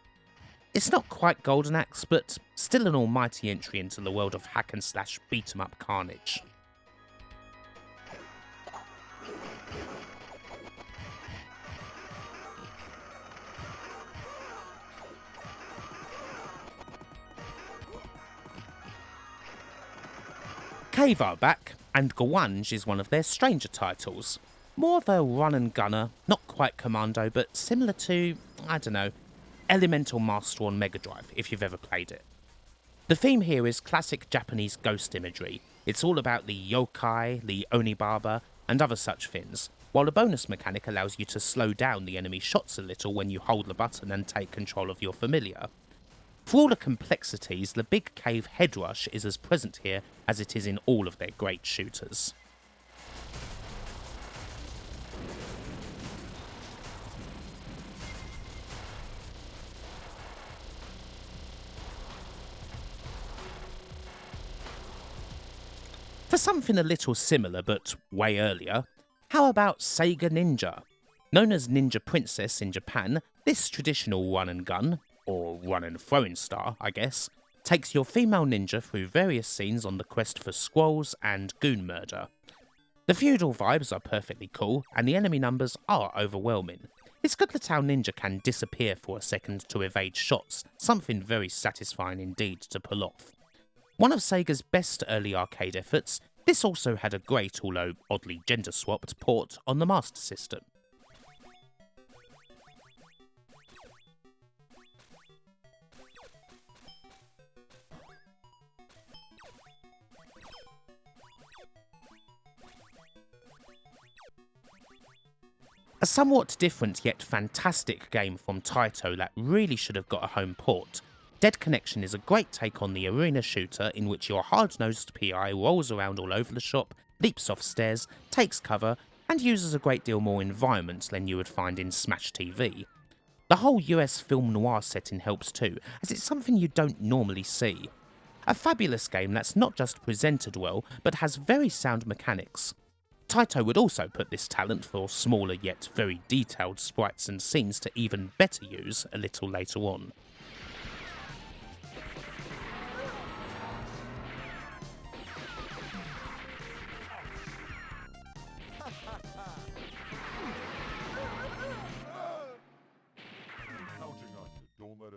A: It's not quite Golden Axe, but still an almighty entry into the world of hack and slash beat 'em up carnage. Cave are back, and Gwanj is one of their stranger titles. More of a run and gunner, not quite Commando, but similar to, I don't know, Elemental Master on Mega Drive, if you've ever played it. The theme here is classic Japanese ghost imagery. It's all about the yokai, the onibaba, and other such things, while the bonus mechanic allows you to slow down the enemy shots a little when you hold the button and take control of your familiar. For all the complexities, the big cave head rush is as present here as it is in all of their great shooters. For something a little similar but way earlier, how about Sega Ninja? Known as Ninja Princess in Japan, this traditional run and gun, or run and throwing star I guess, takes your female ninja through various scenes on the quest for squalls and goon murder. The feudal vibes are perfectly cool and the enemy numbers are overwhelming. It's good that our ninja can disappear for a second to evade shots, something very satisfying indeed to pull off. One of Sega's best early arcade efforts, this also had a great, although oddly gender-swapped, port on the Master System. A somewhat different yet fantastic game from Taito that really should have got a home port. Dead Connection is a great take on the arena shooter in which your hard-nosed PI rolls around all over the shop, leaps off stairs, takes cover, and uses a great deal more environment than you would find in Smash TV. The whole US film noir setting helps too, as it's something you don't normally see. A fabulous game that's not just presented well, but has very sound mechanics. Taito would also put this talent for smaller yet very detailed sprites and scenes to even better use a little later on.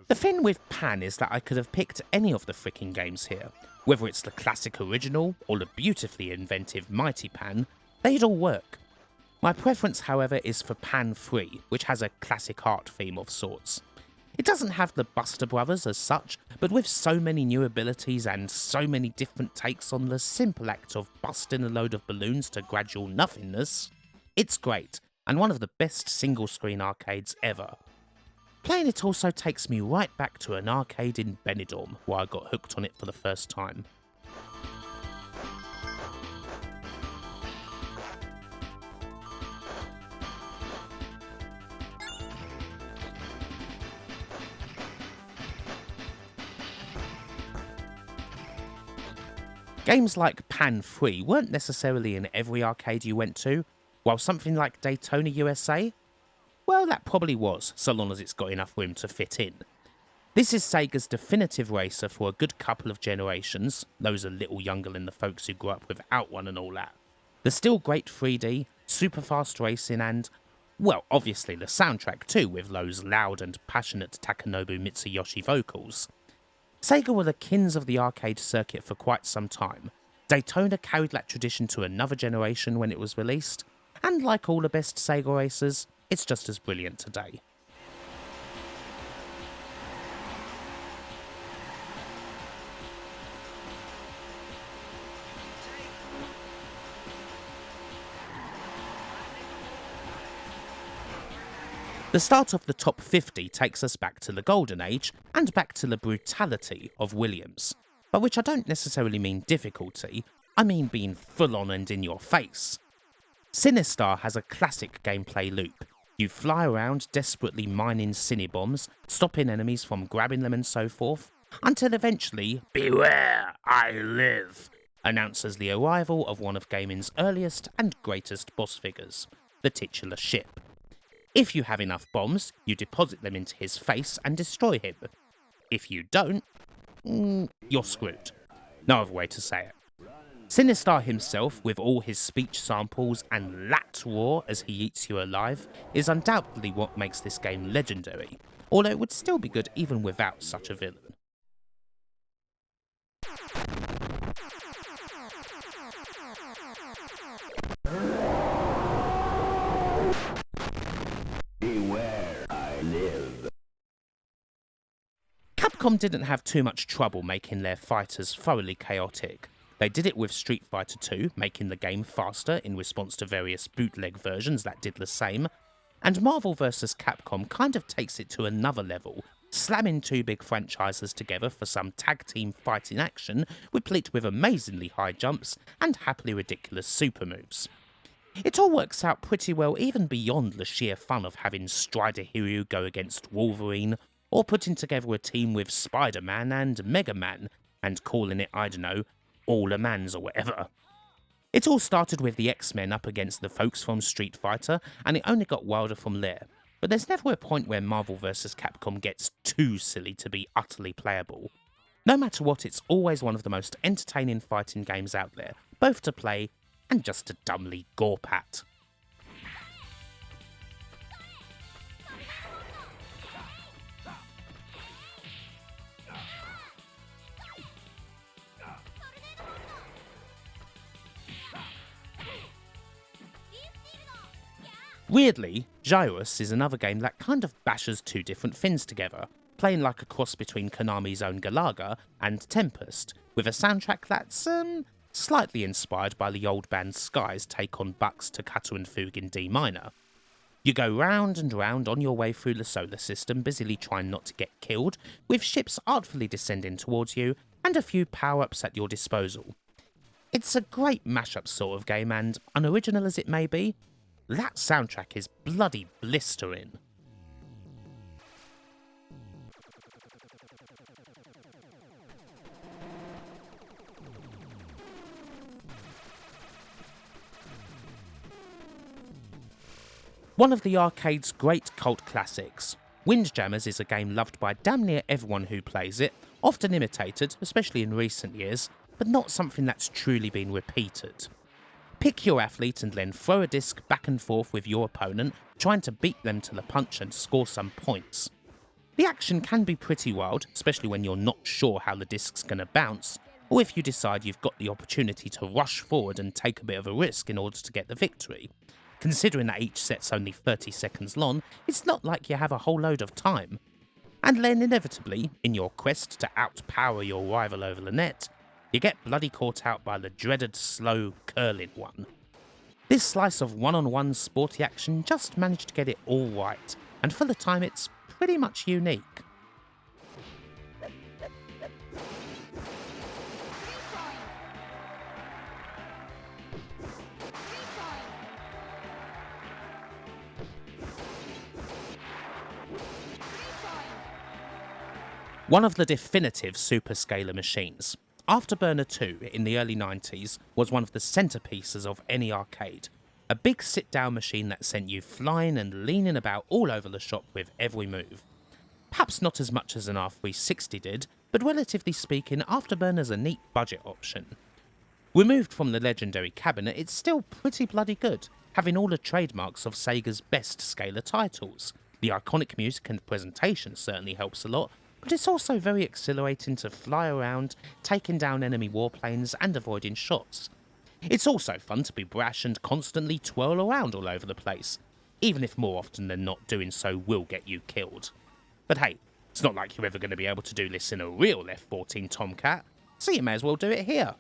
A: The thing with Pan is that I could have picked any of the fricking games here. Whether it's the classic original or the beautifully inventive Mighty Pan, they'd all work. My preference, however, is for Pan 3, which has a classic art theme of sorts. It doesn't have the Buster Brothers as such, but with so many new abilities and so many different takes on the simple act of busting a load of balloons to gradual nothingness, it's great, and one of the best single-screen arcades ever. Playing it also takes me right back to an arcade in Benidorm, where I got hooked on it for the first time. Games like Pan 3 weren't necessarily in every arcade you went to, while something like Daytona USA, well, that probably was, so long as it's got enough room to fit in. This is Sega's definitive racer for a good couple of generations, those a little younger than the folks who grew up without one and all that. The still great 3D, super fast racing and, well, obviously the soundtrack too, with those loud and passionate Takanobu Mitsuyoshi vocals. Sega were the kings of the arcade circuit for quite some time. Daytona carried that tradition to another generation when it was released, and like all the best Sega racers, it's just as brilliant today. The start of the top 50 takes us back to the golden age, and back to the brutality of Williams. By which I don't necessarily mean difficulty, I mean being full on and in your face. Sinistar has a classic gameplay loop. You fly around desperately mining Cinebombs, stopping enemies from grabbing them and so forth, until eventually, "Beware, I live," announces the arrival of one of gaming's earliest and greatest boss figures, the titular ship. If you have enough bombs, you deposit them into his face and destroy him. If you don't, you're screwed. No other way to say it. Sinistar himself, with all his speech samples and lat roar as he eats you alive, is undoubtedly what makes this game legendary, although it would still be good even without such a villain.
D: Beware, I live.
A: Capcom didn't have too much trouble making their fighters thoroughly chaotic. They did it with Street Fighter 2, making the game faster in response to various bootleg versions that did the same, and Marvel vs. Capcom kind of takes it to another level, slamming two big franchises together for some tag team fighting action, replete with amazingly high jumps and happily ridiculous super moves. It all works out pretty well even beyond the sheer fun of having Strider Hiryu go against Wolverine, or putting together a team with Spider-Man and Mega Man, and calling it, I don't know, All-A-Mans or whatever. It all started with the X-Men up against the folks from Street Fighter, and it only got wilder from there. But there's never a point where Marvel vs. Capcom gets too silly to be utterly playable. No matter what, it's always one of the most entertaining fighting games out there, both to play and just to dumbly gawp at. Weirdly, Gyros is another game that kind of bashes two different things together, playing like a cross between Konami's own Galaga and Tempest, with a soundtrack that's, slightly inspired by the old band Sky's take on Buck's Toccata and Fugue in D minor. You go round and round on your way through the solar system, busily trying not to get killed, with ships artfully descending towards you, and a few power-ups at your disposal. It's a great mashup sort of game, and unoriginal as it may be, that soundtrack is bloody blistering. One of the arcade's great cult classics, Windjammers is a game loved by damn near everyone who plays it, often imitated, especially in recent years, but not something that's truly been repeated. Pick your athlete and then throw a disc back and forth with your opponent, trying to beat them to the punch and score some points. The action can be pretty wild, especially when you're not sure how the disc's gonna bounce, or if you decide you've got the opportunity to rush forward and take a bit of a risk in order to get the victory. Considering that each set's only 30 seconds long, it's not like you have a whole load of time. And then inevitably, in your quest to outpower your rival over the net, you get bloody caught out by the dreaded slow curling one. This slice of one-on-one sporty action just managed to get it all right, and for the time it's pretty much unique. One of the definitive superscalar machines, Afterburner 2 in the early 90s was one of the centerpieces of any arcade. A big sit-down machine that sent you flying and leaning about all over the shop with every move. Perhaps not as much as an R360 did, but relatively speaking, Afterburner's a neat budget option. Removed from the legendary cabinet, it's still pretty bloody good, having all the trademarks of Sega's best scalar titles. The iconic music and presentation certainly helps a lot, but it's also very exhilarating to fly around, taking down enemy warplanes and avoiding shots. It's also fun to be brash and constantly twirl around all over the place, even if more often than not doing so will get you killed. But hey, it's not like you're ever going to be able to do this in a real F-14 Tomcat, so you may as well do it here.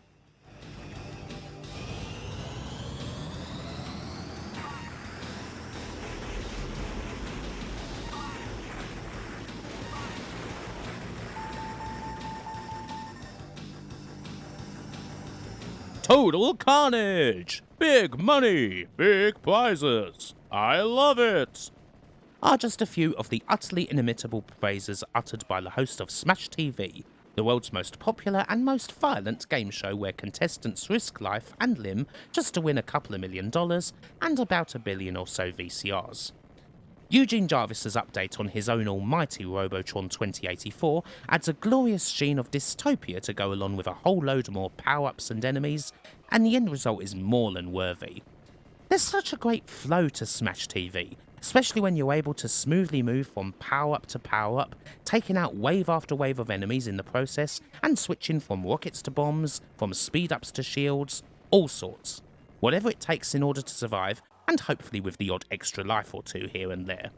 A: Total carnage! Big money! Big prizes! I love it! Are just a few of the utterly inimitable phrases uttered by the host of Smash TV, the world's most popular and most violent game show where contestants risk life and limb just to win a couple of $1 million and about 1 billion or so VCRs. Eugene Jarvis's update on his own almighty Robotron 2084 adds a glorious sheen of dystopia to go along with a whole load more power-ups and enemies, and the end result is more than worthy. There's such a great flow to Smash TV, especially when you're able to smoothly move from power-up to power-up, taking out wave after wave of enemies in the process, and switching from rockets to bombs, from speed-ups to shields, all sorts. Whatever it takes in order to survive, and hopefully with the odd extra life or two here and there.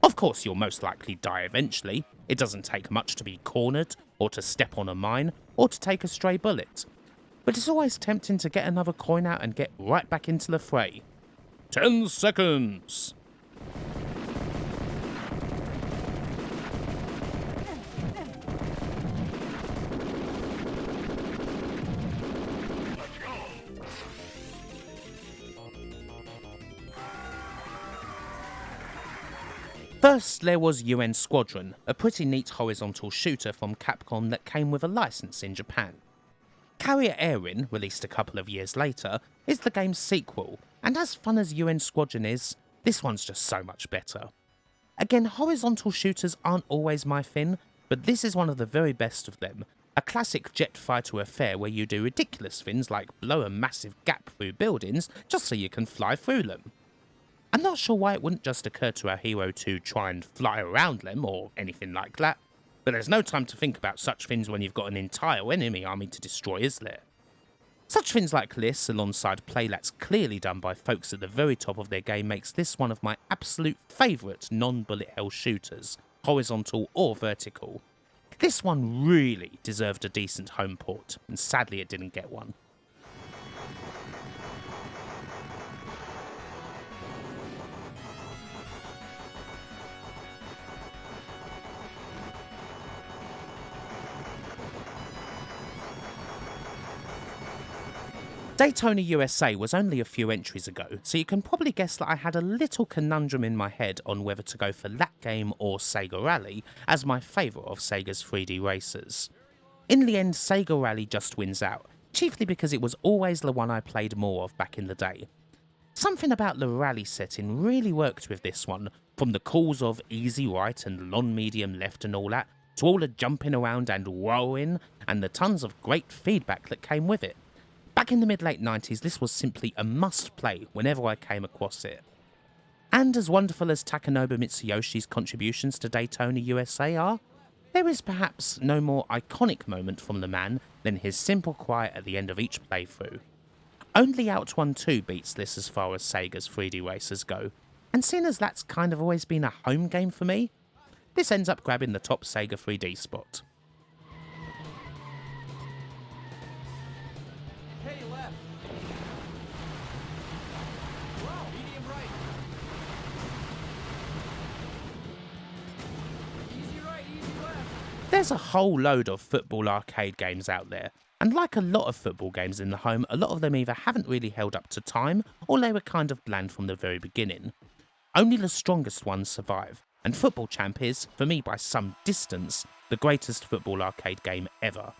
A: Of course you'll most likely die eventually, it doesn't take much to be cornered, or to step on a mine, or to take a stray bullet. But it's always tempting to get another coin out and get right back into the fray. 10 seconds! First, there was UN Squadron, a pretty neat horizontal shooter from Capcom that came with a license in Japan. Carrier Erin, released a couple of years later, is the game's sequel, and as fun as UN Squadron is, this one's just so much better. Again, horizontal shooters aren't always my thing, but this is one of the very best of them, a classic jet fighter affair where you do ridiculous things like blow a massive gap through buildings just so you can fly through them. I'm not sure why it wouldn't just occur to our hero to try and fly around them or anything like that, but there's no time to think about such things when you've got an entire enemy army to destroy, is there? Such things like this, alongside play that's clearly done by folks at the very top of their game, makes this one of my absolute favourite non-bullet hell shooters, horizontal or vertical. This one really deserved a decent home port, and sadly it didn't get one. Daytona USA was only a few entries ago, so you can probably guess that I had a little conundrum in my head on whether to go for that game or Sega Rally as my favourite of Sega's 3D racers. In the end, Sega Rally just wins out, chiefly because it was always the one I played more of back in the day. Something about the rally setting really worked with this one, from the calls of easy right and long medium left and all that, to all the jumping around and wowing, and the tons of great feedback that came with it. Back in the mid-late 90s, this was simply a must-play whenever I came across it. And as wonderful as Takanobu Mitsuyoshi's contributions to Daytona USA are, there is perhaps no more iconic moment from the man than his simple cry at the end of each playthrough. Only Outrun 2 beats this as far as Sega's 3D racers go, and seeing as that's kind of always been a home game for me, this ends up grabbing the top Sega 3D spot.
C: Hey, left. Wow, medium right. Easy right, easy left.
A: There's a whole load of football arcade games out there, and like a lot of football games in the home, a lot of them either haven't really held up to time, or they were kind of bland from the very beginning. Only the strongest ones survive, and Football Champ is, for me by some distance, the greatest football arcade game ever.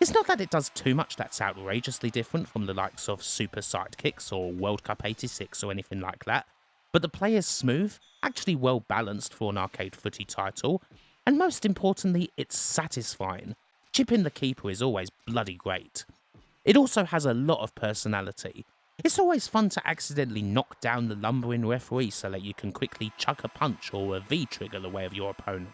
A: It's not that it does too much that's outrageously different from the likes of Super Sidekicks or World Cup 86 or anything like that, but the play is smooth, actually well balanced for an arcade footy title, and most importantly, it's satisfying. Chipping the keeper is always bloody great. It also has a lot of personality. It's always fun to accidentally knock down the lumbering referee so that you can quickly chuck a punch or a V-trigger the way of your opponent.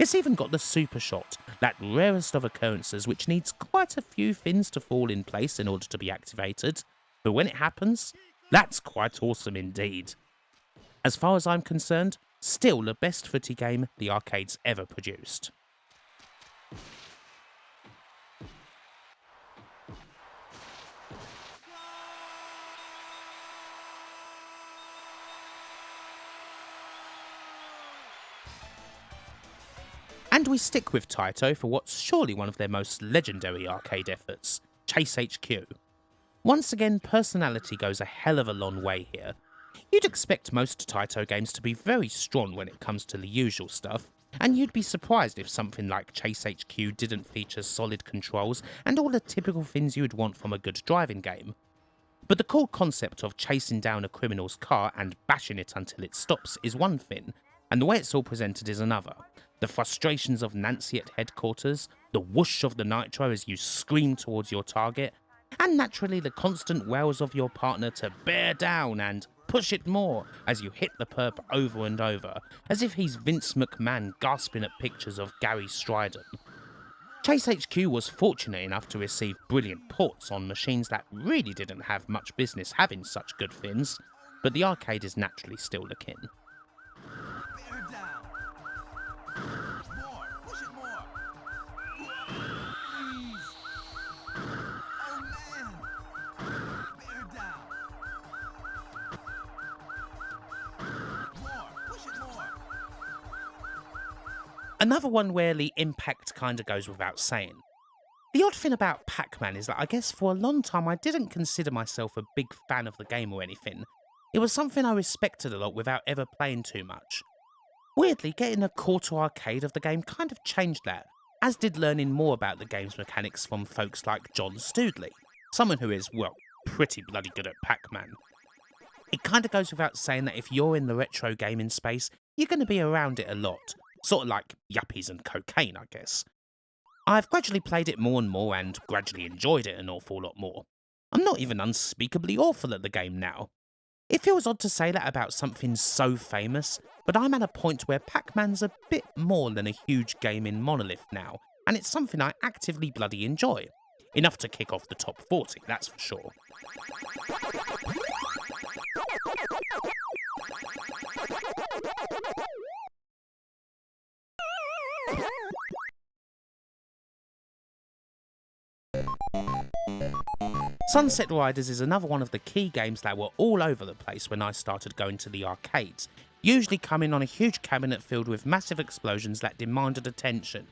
A: It's even got the super shot, that rarest of occurrences which needs quite a few things to fall in place in order to be activated, but when it happens, that's quite awesome indeed. As far as I'm concerned, still the best footy game the arcade's ever produced. And we stick with Taito for what's surely one of their most legendary arcade efforts, Chase HQ. Once again, personality goes a hell of a long way here. You'd expect most Taito games to be very strong when it comes to the usual stuff, and you'd be surprised if something like Chase HQ didn't feature solid controls and all the typical things you'd want from a good driving game. But the cool concept of chasing down a criminal's car and bashing it until it stops is one thing, and the way it's all presented is another. The frustrations of Nancy at headquarters, the whoosh of the nitro as you scream towards your target, and naturally the constant wails of your partner to bear down and push it more as you hit the perp over and over, as if he's Vince McMahon gasping at pictures of Gary Stridon. Chase HQ was fortunate enough to receive brilliant ports on machines that really didn't have much business having such good things, but the arcade is naturally still the king.
C: Bear down. More. Push it more. Please. Oh, man. Bear down. More. Push it more.
A: Another one where the impact kinda goes without saying. The odd thing about Pac-Man is that I guess for a long time I didn't consider myself a big fan of the game or anything. It was something I respected a lot without ever playing too much. Weirdly, getting a quarter arcade of the game kind of changed that, as did learning more about the game's mechanics from folks like John Stoodley, someone who is, well, pretty bloody good at Pac-Man. It kinda goes without saying that if you're in the retro gaming space, you're gonna be around it a lot, sort of like yuppies and cocaine, I guess. I've gradually played it more and more and gradually enjoyed it an awful lot more. I'm not even unspeakably awful at the game now. It feels odd to say that about something so famous, but I'm at a point where Pac-Man's a bit more than a huge gaming monolith now, and it's something I actively bloody enjoy. Enough to kick off the top 40, that's for sure. Sunset Riders is another one of the key games that were all over the place when I started going to the arcades, usually coming on a huge cabinet filled with massive explosions that demanded attention.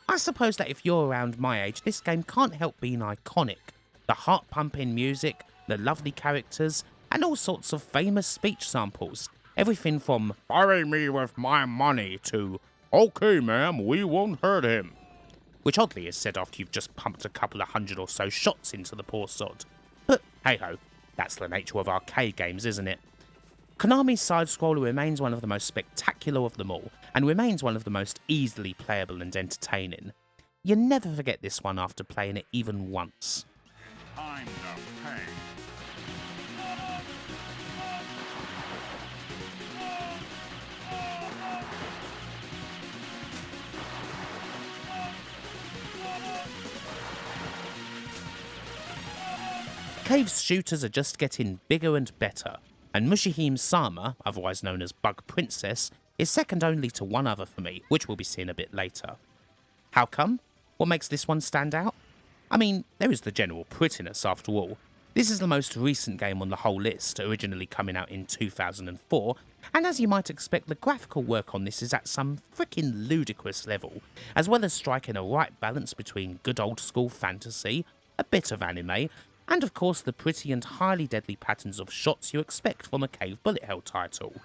A: I suppose that if you're around my age, this game can't help being iconic. The heart-pumping music, the lovely characters, and all sorts of famous speech samples. Everything from "bury me with my money" to "okay ma'am, we won't hurt him," which oddly is said after you've just pumped a couple of hundred or so shots into the poor sod. But hey-ho, that's the nature of arcade games, isn't it? Konami's side-scroller remains one of the most spectacular of them all, and remains one of the most easily playable and entertaining. You never forget this one after playing it even once.
B: Time to pay.
A: Cave's shooters are just getting bigger and better, and Mushihime Sama, otherwise known as Bug Princess, is second only to one other for me, which we'll be seeing a bit later. How come? What makes this one stand out? I mean, there is the general prettiness after all. This is the most recent game on the whole list, originally coming out in 2004, and as you might expect, the graphical work on this is at some freaking ludicrous level, as well as striking a right balance between good old school fantasy, a bit of anime, and of course the pretty and highly deadly patterns of shots you expect from a cave bullet hell title.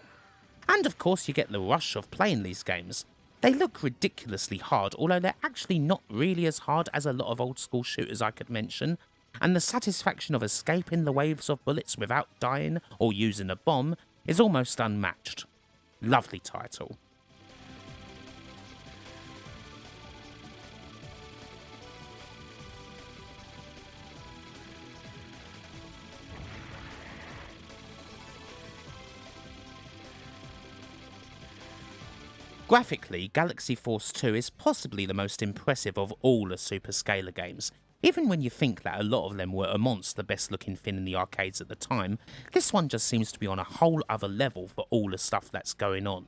A: And of course you get the rush of playing these games. They look ridiculously hard, although they're actually not really as hard as a lot of old school shooters I could mention, and the satisfaction of escaping the waves of bullets without dying or using a bomb is almost unmatched. Lovely title. Graphically, Galaxy Force 2 is possibly the most impressive of all the Super Scalar games. Even when you think that a lot of them were amongst the best looking thing in the arcades at the time, this one just seems to be on a whole other level for all the stuff that's going on.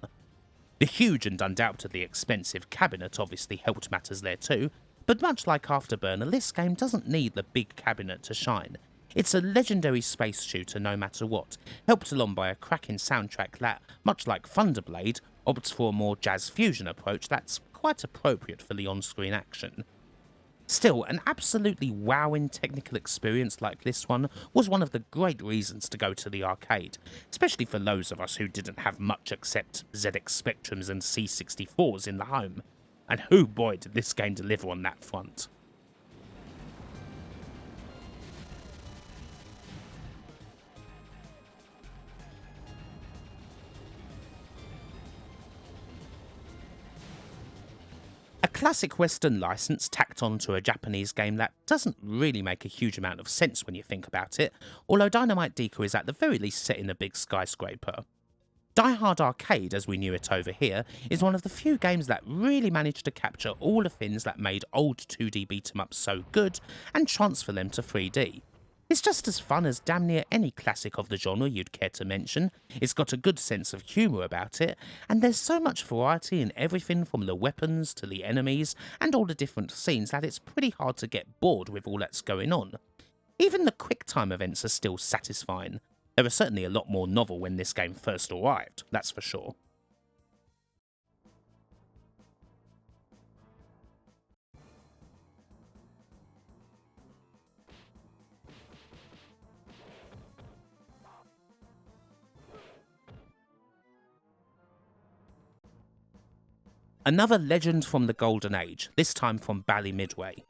A: The huge and undoubtedly expensive cabinet obviously helped matters there too, but much like Afterburner, this game doesn't need the big cabinet to shine. It's a legendary space shooter no matter what, helped along by a cracking soundtrack that, much like Thunderblade, opts for a more jazz fusion approach that's quite appropriate for the on-screen action. Still, an absolutely wowing technical experience like this one was one of the great reasons to go to the arcade, especially for those of us who didn't have much except ZX Spectrums and C64s in the home. And who boy did this game deliver on that front. A classic Western license tacked onto a Japanese game that doesn't really make a huge amount of sense when you think about it, although Dynamite Deca is at the very least set in a big skyscraper. Die Hard Arcade, as we knew it over here, is one of the few games that really managed to capture all the things that made old 2D beat-em-ups so good and transfer them to 3D. It's just as fun as damn near any classic of the genre you'd care to mention, it's got a good sense of humour about it, and there's so much variety in everything from the weapons to the enemies and all the different scenes that it's pretty hard to get bored with all that's going on. Even the quick time events are still satisfying. They were certainly a lot more novel when this game first arrived, that's for sure. Another legend from the Golden Age, this time from Bally Midway.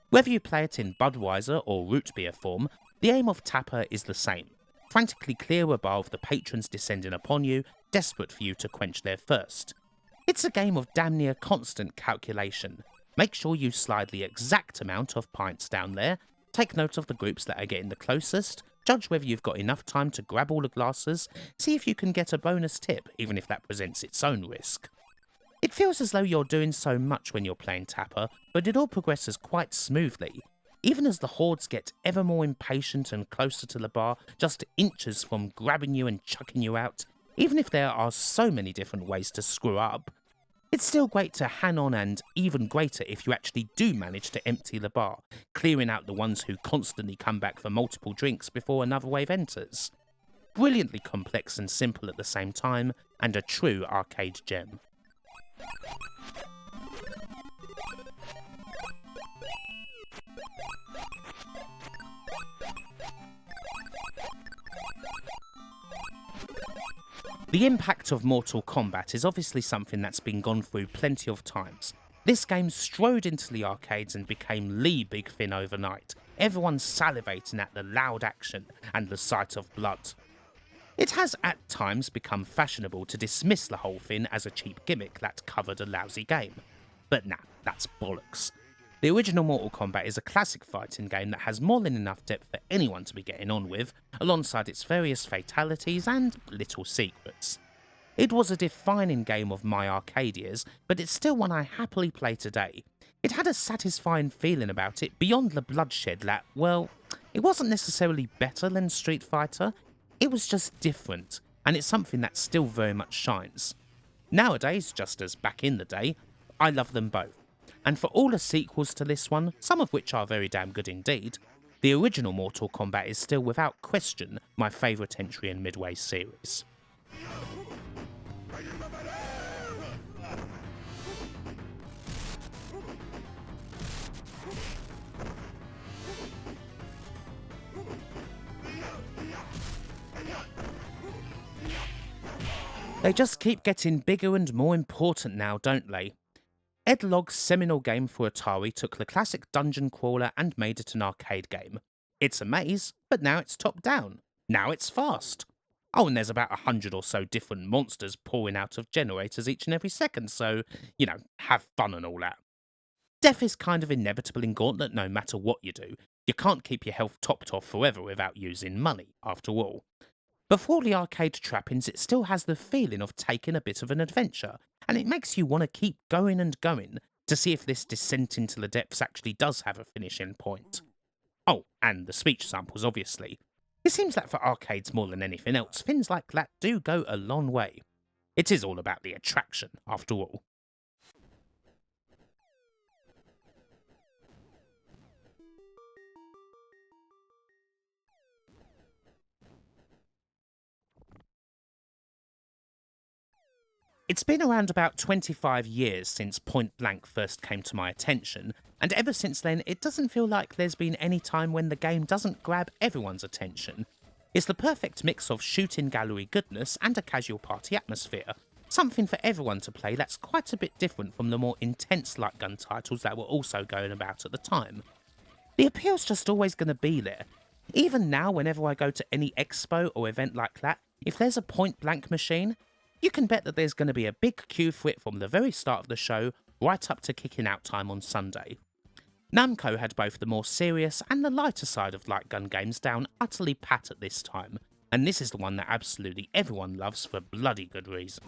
A: Whether you play it in Budweiser or root beer form, the aim of Tapper is the same. Frantically clear a bar of the patrons descending upon you, desperate for you to quench their thirst. It's a game of damn near constant calculation. Make sure you slide the exact amount of pints down there, take note of the groups that are getting the closest, judge whether you've got enough time to grab all the glasses, see if you can get a bonus tip, even if that presents its own risk. It feels as though you're doing so much when you're playing Tapper, but it all progresses quite smoothly, even as the hordes get ever more impatient and closer to the bar, just inches from grabbing you and chucking you out. Even if there are so many different ways to screw up, it's still great to hang on, and even greater if you actually do manage to empty the bar, clearing out the ones who constantly come back for multiple drinks before another wave enters. Brilliantly complex and simple at the same time, and a true arcade gem. The impact of Mortal Kombat is obviously something that's been gone through plenty of times. This game strode into the arcades and became the big thing overnight, everyone salivating at the loud action and the sight of blood. It has at times become fashionable to dismiss the whole thing as a cheap gimmick that covered a lousy game. But nah, that's bollocks. The original Mortal Kombat is a classic fighting game that has more than enough depth for anyone to be getting on with, alongside its various fatalities and little secrets. It was a defining game of my arcade years, but it's still one I happily play today. It had a satisfying feeling about it beyond the bloodshed that, well, it wasn't necessarily better than Street Fighter, it was just different, and it's something that still very much shines. Nowadays, just as back in the day, I love them both. And for all the sequels to this one, some of which are very damn good indeed, the original Mortal Kombat is still without question my favourite entry in Midway's series. They just keep getting bigger and more important now, don't they? Ed Logg's seminal game for Atari took the classic dungeon crawler and made it an arcade game. It's a maze, but now it's top-down. Now it's fast. Oh, and there's about 100 or so different monsters pouring out of generators each and every second, so, have fun and all that. Death is kind of inevitable in Gauntlet no matter what you do. You can't keep your health topped off forever without using money, after all. But for all the arcade trappings, it still has the feeling of taking a bit of an adventure, and it makes you want to keep going and going to see if this descent into the depths actually does have a finishing point. Oh, and the speech samples, obviously. It seems that for arcades more than anything else, things like that do go a long way. It is all about the attraction, after all. It's been around about 25 years since Point Blank first came to my attention, and ever since then it doesn't feel like there's been any time when the game doesn't grab everyone's attention. It's the perfect mix of shooting gallery goodness and a casual party atmosphere, something for everyone to play that's quite a bit different from the more intense light gun titles that were also going about at the time. The appeal's just always going to be there. Even now, whenever I go to any expo or event like that, if there's a Point Blank machine, you can bet that there's going to be a big queue for it from the very start of the show right up to kicking out time on Sunday. Namco had both the more serious and the lighter side of light gun games down utterly pat at this time, and this is the one that absolutely everyone loves for bloody good reason.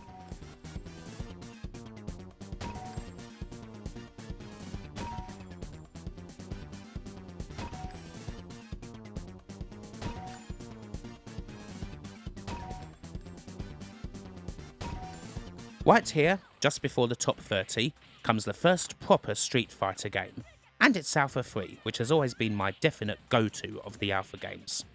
A: Right here, just before the top 30, comes the first proper Street Fighter game, and it's Alpha 3, which has always been my definite go-to of the Alpha games.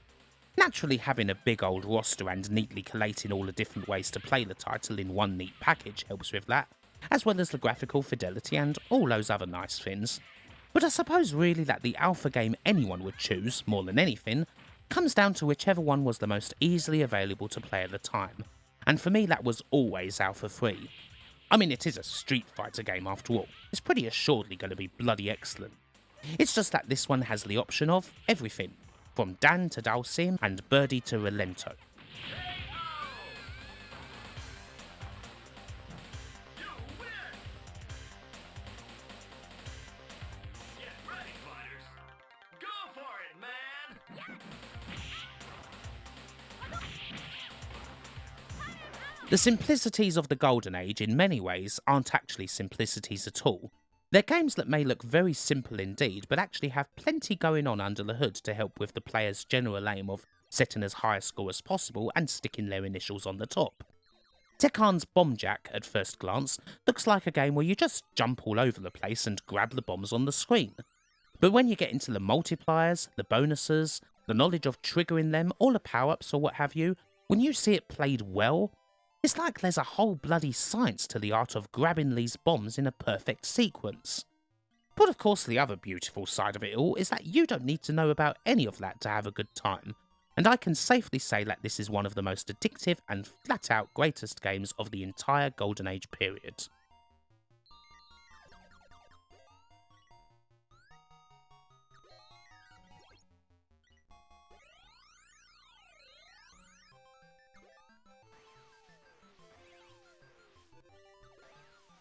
A: Naturally, having a big old roster and neatly collating all the different ways to play the title in one neat package helps with that, as well as the graphical fidelity and all those other nice things. But I suppose really that the Alpha game anyone would choose, more than anything, comes down to whichever one was the most easily available to play at the time. And for me that was always Alpha 3. I mean, it is a Street Fighter game after all. It's pretty assuredly going to be bloody excellent. It's just that this one has the option of everything, from Dan to Dalsim and Birdie to Relento. The simplicities of the Golden Age in many ways aren't actually simplicities at all. They're games that may look very simple indeed, but actually have plenty going on under the hood to help with the player's general aim of setting as high a score as possible and sticking their initials on the top. Tekkan's Bomb Jack, at first glance, looks like a game where you just jump all over the place and grab the bombs on the screen. But when you get into the multipliers, the bonuses, the knowledge of triggering them, all the power-ups or what have you, when you see it played well, it's like there's a whole bloody science to the art of grabbing these bombs in a perfect sequence. But of course the other beautiful side of it all is that you don't need to know about any of that to have a good time, and I can safely say that this is one of the most addictive and flat out greatest games of the entire Golden Age period.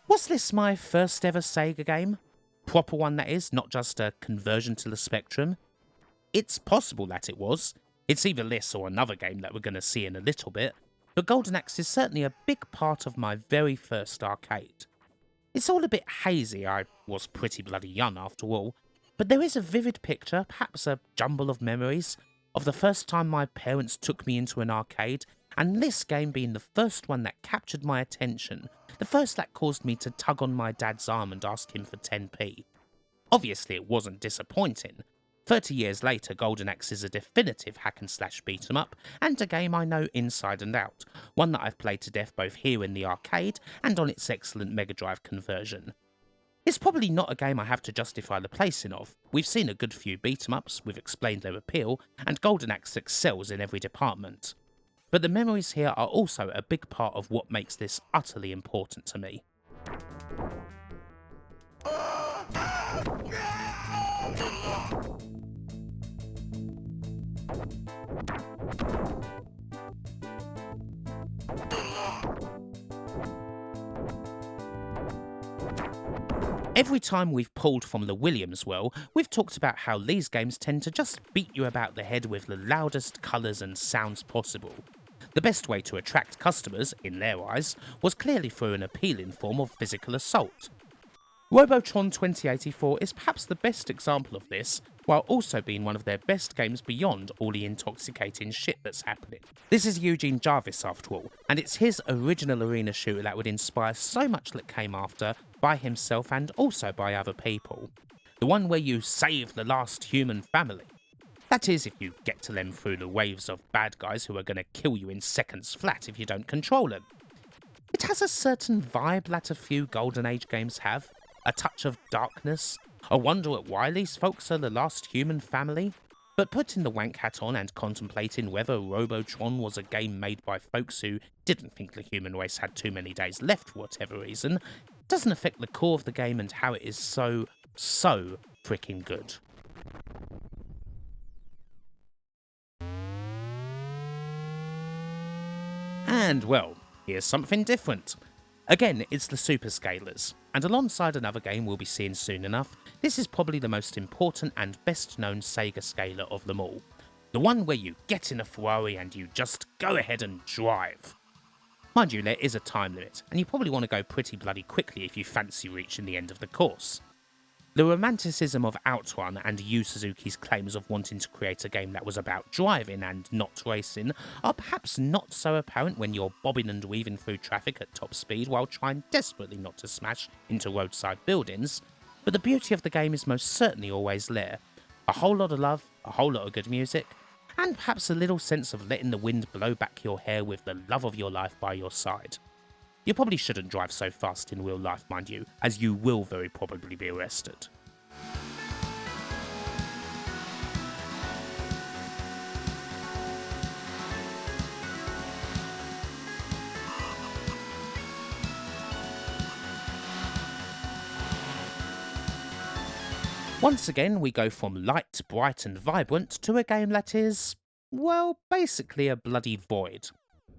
A: Was this my first ever Sega game? Proper one that is, not just a conversion to the Spectrum? It's possible that it was. It's either this or another game that we're going to see in a little bit, but Golden Axe is certainly a big part of my very first arcade. It's all a bit hazy, I was pretty bloody young after all, but there is a vivid picture, perhaps a jumble of memories, of the first time my parents took me into an arcade, and this game being the first one that captured my attention, the first that caused me to tug on my dad's arm and ask him for 10p. Obviously it wasn't disappointing. 30 years later, Golden Axe is a definitive hack and slash beat 'em up, and a game I know inside and out, one that I've played to death both here in the arcade and on its excellent Mega Drive conversion. It's probably not a game I have to justify the placing of. We've seen a good few beat 'em ups, we've explained their appeal, and Golden Axe excels in every department. But the memories here are also a big part of what makes this utterly important to me. Every time we've pulled from the Williams well, we've talked about how these games tend to just beat you about the head with the loudest colours and sounds possible. The best way to attract customers, in their eyes, was clearly through an appealing form of physical assault. Robotron 2084 is perhaps the best example of this, while also being one of their best games beyond all the intoxicating shit that's happening. This is Eugene Jarvis after all, and it's his original arena shooter that would inspire so much that came after, by himself and also by other people. The one where you save the last human family. That is, if you get to them through the waves of bad guys who are going to kill you in seconds flat if you don't control them. It has a certain vibe that a few Golden Age games have, a touch of darkness, a wonder at why these folks are the last human family. But putting the wank hat on and contemplating whether Robotron was a game made by folks who didn't think the human race had too many days left for whatever reason, doesn't affect the core of the game and how it is so freaking good. And well, here's something different. Again, it's the Superscalers, and alongside another game we'll be seeing soon enough, this is probably the most important and best known Sega scaler of them all. The one where you get in a Ferrari and you just go ahead and drive. Mind you, there is a time limit, and you probably want to go pretty bloody quickly if you fancy reaching the end of the course. The romanticism of Outrun and Yu Suzuki's claims of wanting to create a game that was about driving and not racing are perhaps not so apparent when you're bobbing and weaving through traffic at top speed while trying desperately not to smash into roadside buildings, but the beauty of the game is most certainly always there. A whole lot of love, a whole lot of good music, and perhaps a little sense of letting the wind blow back your hair with the love of your life by your side. You probably shouldn't drive so fast in real life, mind you, as you will very probably be arrested. Once again, we go from light, bright and vibrant to a game that is, well, basically a bloody void.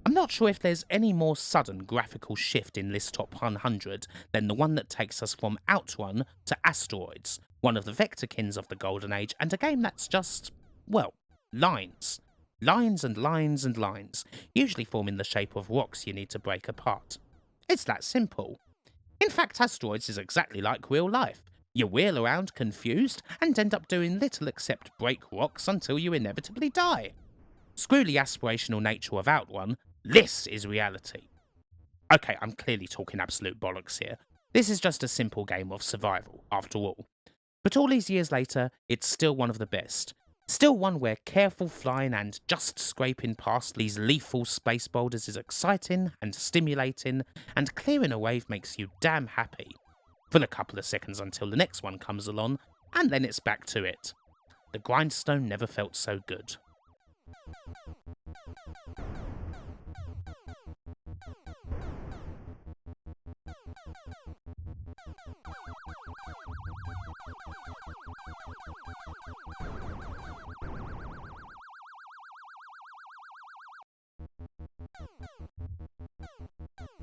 A: I'm not sure if there's any more sudden graphical shift in this top 100 than the one that takes us from Outrun to Asteroids, one of the vectorkins of the Golden Age, and a game that's just, well, lines. Lines and lines and lines, usually forming the shape of rocks you need to break apart. It's that simple. In fact, Asteroids is exactly like real life. You wheel around confused and end up doing little except break rocks until you inevitably die. Screw the aspirational nature of Outrun, this is reality. Okay, I'm clearly talking absolute bollocks here. This is just a simple game of survival, after all. But all these years later, it's still one of the best. Still one where careful flying and just scraping past these lethal space boulders is exciting and stimulating, and clearing a wave makes you damn happy. For a couple of seconds until the next one comes along, and then it's back to it. The grindstone never felt so good.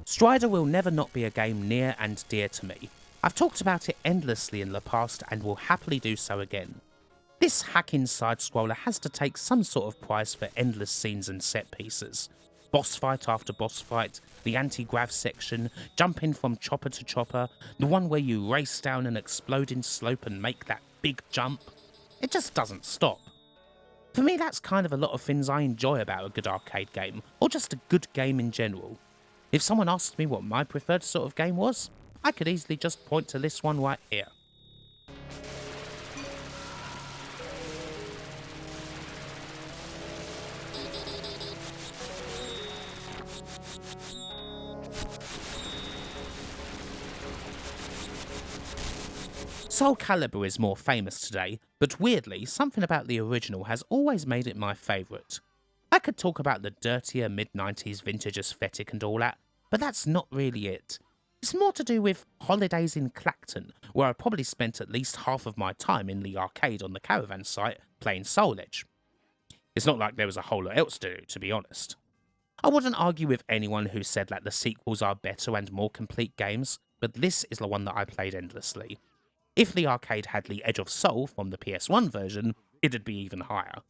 A: Strider will never not be a game near and dear to me. I've talked about it endlessly in the past and will happily do so again. This hacking side-scroller has to take some sort of prize for endless scenes and set pieces. Boss fight after boss fight, the anti-grav section, jumping from chopper to chopper, the one where you race down an exploding slope and make that big jump. It just doesn't stop. For me, that's kind of a lot of things I enjoy about a good arcade game, or just a good game in general. If someone asked me what my preferred sort of game was, I could easily just point to this one right here. Soul Calibur is more famous today, but weirdly, something about the original has always made it my favourite. I could talk about the dirtier mid-90s vintage aesthetic and all that, but that's not really it. It's more to do with holidays in Clacton, where I probably spent at least half of my time in the arcade on the Caravan site playing Soul Edge. It's not like there was a whole lot else to do, to be honest. I wouldn't argue with anyone who said that the sequels are better and more complete games, but this is the one that I played endlessly. If the arcade had the Edge of Soul from the PS1 version, it'd be even higher.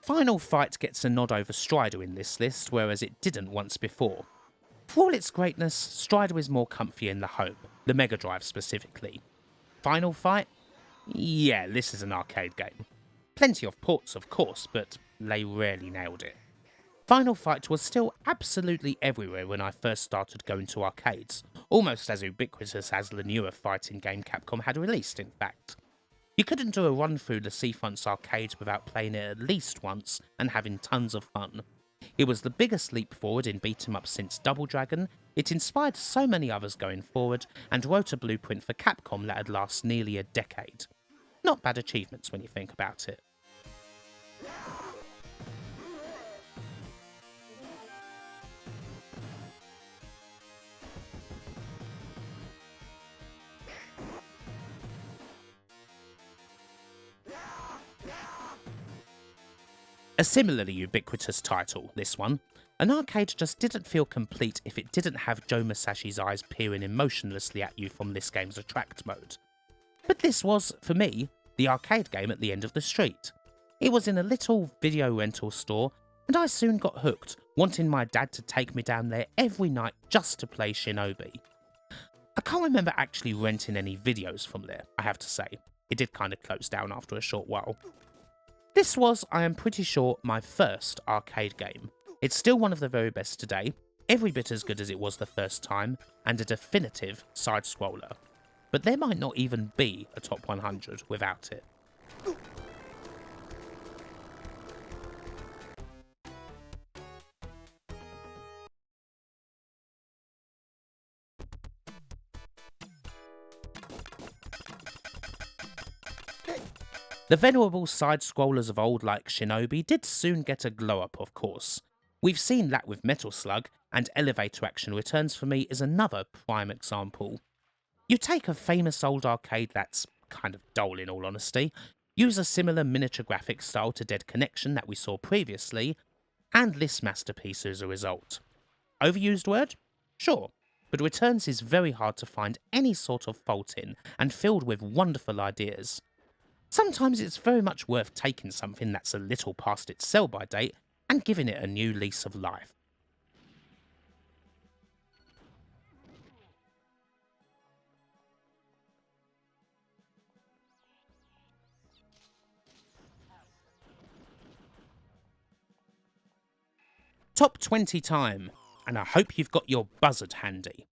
A: Final Fight gets a nod over Strider in this list, whereas it didn't once before. For all its greatness, Strider is more comfy in the home, the Mega Drive specifically. Final Fight? Yeah, this is an arcade game. Plenty of ports of course, but they rarely nailed it. Final Fight was still absolutely everywhere when I first started going to arcades, almost as ubiquitous as the newer fighting game Capcom had released in fact. You couldn't do a run through the Seafront's arcades without playing it at least once and having tons of fun. It was the biggest leap forward in beat 'em up since Double Dragon, it inspired so many others going forward, and wrote a blueprint for Capcom that had lasted nearly a decade. Not bad achievements when you think about it. A similarly ubiquitous title, this one. An arcade just didn't feel complete if it didn't have Joe Masashi's eyes peering emotionlessly at you from this game's attract mode. But this was, for me, the arcade game at the end of the street. It was in a little video rental store, and I soon got hooked, wanting my dad to take me down there every night just to play Shinobi. I can't remember actually renting any videos from there, I have to say. It did kind of close down after a short while. This was, I am pretty sure, my first arcade game. It's still one of the very best today, every bit as good as it was the first time, and a definitive side-scroller. But there might not even be a top 100 without it. The venerable side-scrollers of old like Shinobi did soon get a glow-up, of course. We've seen that with Metal Slug, and Elevator Action Returns for me is another prime example. You take a famous old arcade that's kind of dull in all honesty, use a similar miniature graphics style to Dead Connection that we saw previously, and this masterpiece as a result. Overused word? Sure, but Returns is very hard to find any sort of fault in, and filled with wonderful ideas. Sometimes it's very much worth taking something that's a little past its sell-by date and giving it a new lease of life. Top 20 time, and I hope you've got your buzzard handy.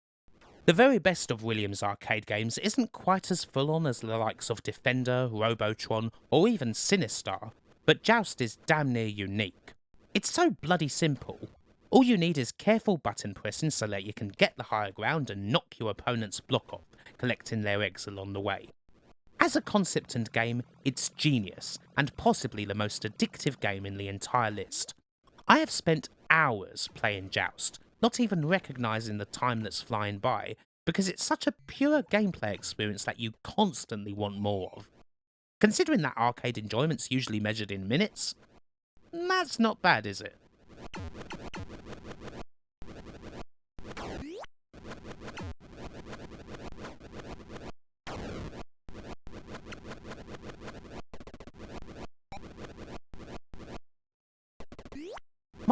A: The very best of Williams arcade games isn't quite as full-on as the likes of Defender, Robotron, or even Sinistar, but Joust is damn near unique. It's so bloody simple. All you need is careful button pressing so that you can get the higher ground and knock your opponent's block off, collecting their eggs along the way. As a concept and game, it's genius, and possibly the most addictive game in the entire list. I have spent hours playing Joust, not even recognising the time that's flying by, because it's such a pure gameplay experience that you constantly want more of. Considering that arcade enjoyment's usually measured in minutes, that's not bad, is it?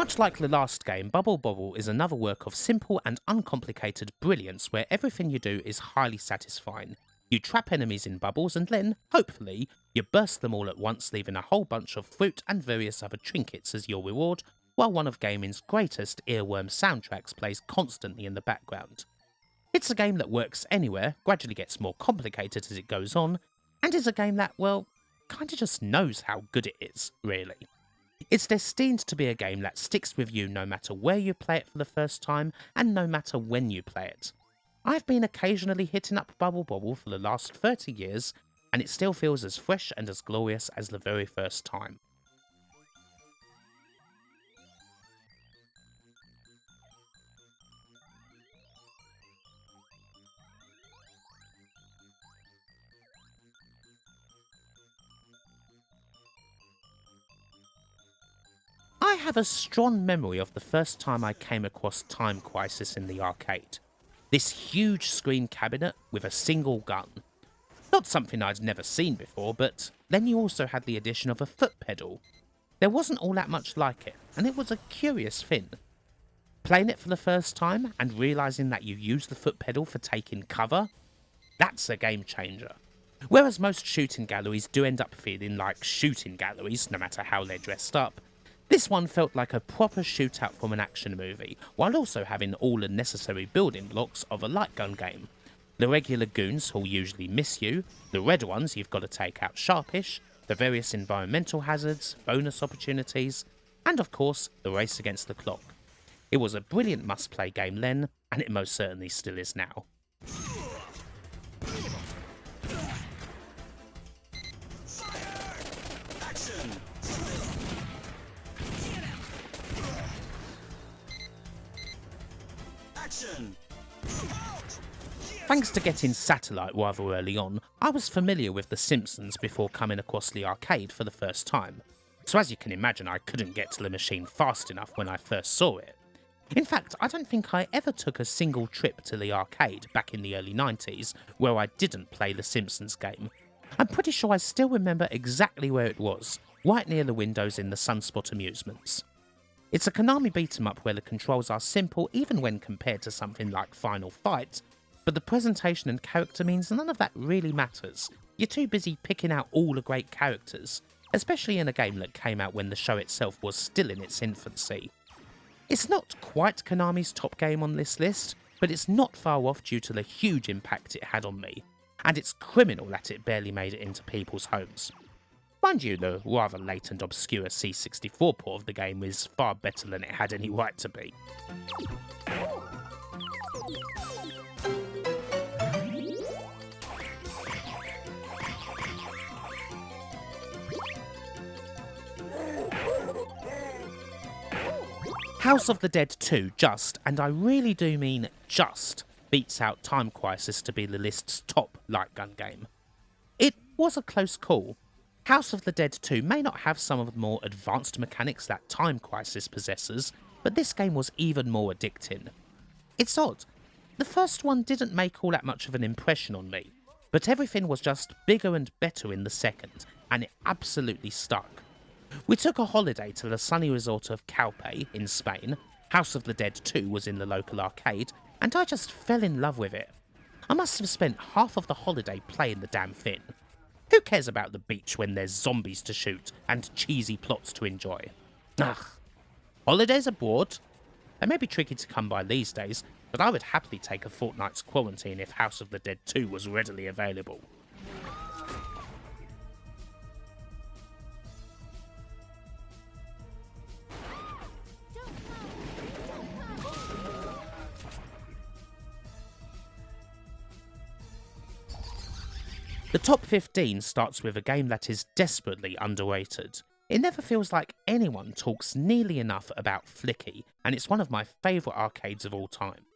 A: Much like the last game, Bubble Bobble is another work of simple and uncomplicated brilliance where everything you do is highly satisfying. You trap enemies in bubbles and then, hopefully, you burst them all at once, leaving a whole bunch of fruit and various other trinkets as your reward, while one of gaming's greatest earworm soundtracks plays constantly in the background. It's a game that works anywhere, gradually gets more complicated as it goes on, and is a game that, well, kinda just knows how good it is, really. It's destined to be a game that sticks with you no matter where you play it for the first time, and no matter when you play it. I've been occasionally hitting up Bubble Bobble for the last 30 years, and it still feels as fresh and as glorious as the very first time. I have a strong memory of the first time I came across Time Crisis in the arcade. This huge screen cabinet with a single gun. Not something I'd never seen before, but then you also had the addition of a foot pedal. There wasn't all that much like it, and it was a curious thing. Playing it for the first time and realising that you use the foot pedal for taking cover, that's a game changer. Whereas most shooting galleries do end up feeling like shooting galleries, no matter how they're dressed up, this one felt like a proper shootout from an action movie, while also having all the necessary building blocks of a light gun game. The regular goons who'll usually miss you, the red ones you've got to take out sharpish, the various environmental hazards, bonus opportunities, and of course, the race against the clock. It was a brilliant must-play game then, and it most certainly still is now. Thanks to getting Satellite rather early on, I was familiar with The Simpsons before coming across the arcade for the first time. So as you can imagine, I couldn't get to the machine fast enough when I first saw it. In fact, I don't think I ever took a single trip to the arcade back in the early 90s where I didn't play the Simpsons game. I'm pretty sure I still remember exactly where it was, right near the windows in the Sunspot Amusements. It's a Konami beat-em-up where the controls are simple even when compared to something like Final Fight, but the presentation and character means none of that really matters. You're too busy picking out all the great characters, especially in a game that came out when the show itself was still in its infancy. It's not quite Konami's top game on this list, but it's not far off due to the huge impact it had on me, and it's criminal that it barely made it into people's homes. Mind you, the rather late and obscure C64 port of the game is far better than it had any right to be. House of the Dead 2 just, and I really do mean just, beats out Time Crisis to be the list's top light gun game. It was a close call. House of the Dead 2 may not have some of the more advanced mechanics that Time Crisis possesses, but this game was even more addicting. It's odd. The first one didn't make all that much of an impression on me, but everything was just bigger and better in the second, and it absolutely stuck. We took a holiday to the sunny resort of Calpe in Spain. House of the Dead 2 was in the local arcade, and I just fell in love with it. I must have spent half of the holiday playing the damn thing. Who cares about the beach when there's zombies to shoot and cheesy plots to enjoy? Ugh. Holidays abroad? They may be tricky to come by these days, but I would happily take a fortnight's quarantine if House of the Dead 2 was readily available. The top 15 starts with a game that is desperately underrated. It never feels like anyone talks nearly enough about Flicky, and it's one of my favourite arcades of all time.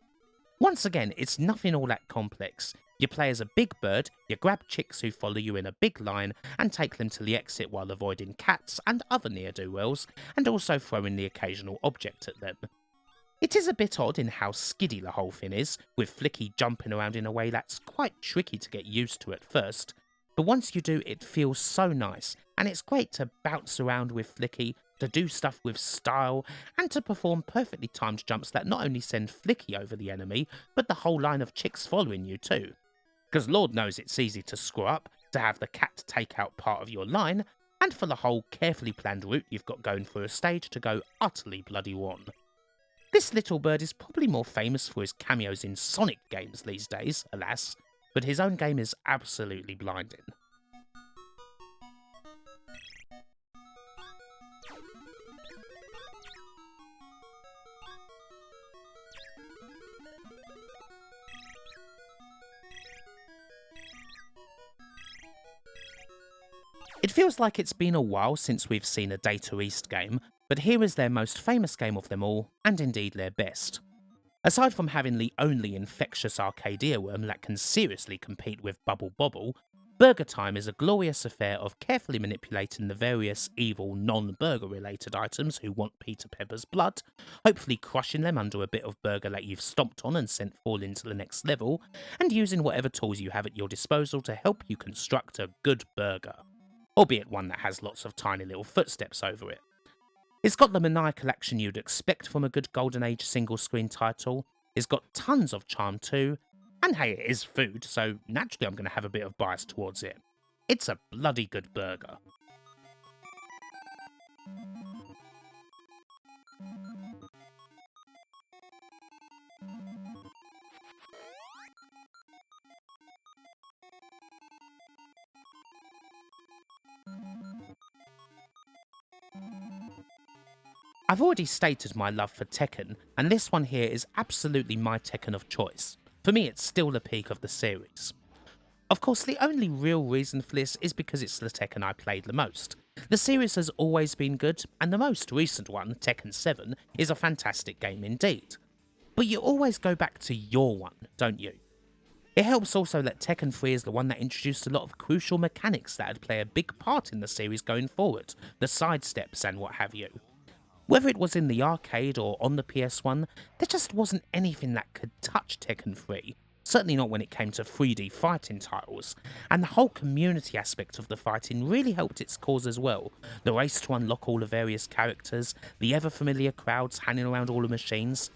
A: Once again, it's nothing all that complex. You play as a big bird, you grab chicks who follow you in a big line and take them to the exit while avoiding cats and other ne'er-do-wells, and also throwing the occasional object at them. It is a bit odd in how skiddy the whole thing is, with Flicky jumping around in a way that's quite tricky to get used to at first, but once you do it feels so nice, and it's great to bounce around with Flicky, to do stuff with style, and to perform perfectly timed jumps that not only send Flicky over the enemy, but the whole line of chicks following you too. Because Lord knows it's easy to screw up, to have the cat take out part of your line, and for the whole carefully planned route you've got going through a stage to go utterly bloody wrong. This little bird is probably more famous for his cameos in Sonic games these days, alas, but his own game is absolutely blinding. It feels like it's been a while since we've seen a Data East game, but here is their most famous game of them all, and indeed their best. Aside from having the only infectious arcade earworm that can seriously compete with Bubble Bobble, Burger Time is a glorious affair of carefully manipulating the various evil non-burger related items who want Peter Pepper's blood, hopefully crushing them under a bit of burger that you've stomped on and sent falling to the next level, and using whatever tools you have at your disposal to help you construct a good burger, albeit one that has lots of tiny little footsteps over it. It's got the maniacal action you'd expect from a good Golden Age single-screen title, it's got tons of charm too, and hey, it is food, so naturally I'm going to have a bit of bias towards it. It's a bloody good burger. I've already stated my love for Tekken, and this one here is absolutely my Tekken of choice. For me, it's still the peak of the series. Of course, the only real reason for this is because it's the Tekken I played the most. The series has always been good, and the most recent one, Tekken 7, is a fantastic game indeed. But you always go back to your one, don't you? It helps also that Tekken 3 is the one that introduced a lot of crucial mechanics that would play a big part in the series going forward, the sidesteps and what have you. Whether it was in the arcade or on the PS1, there just wasn't anything that could touch Tekken 3, certainly not when it came to 3D fighting titles, and the whole community aspect of the fighting really helped its cause as well. The race to unlock all the various characters, the ever familiar crowds hanging around all the machines.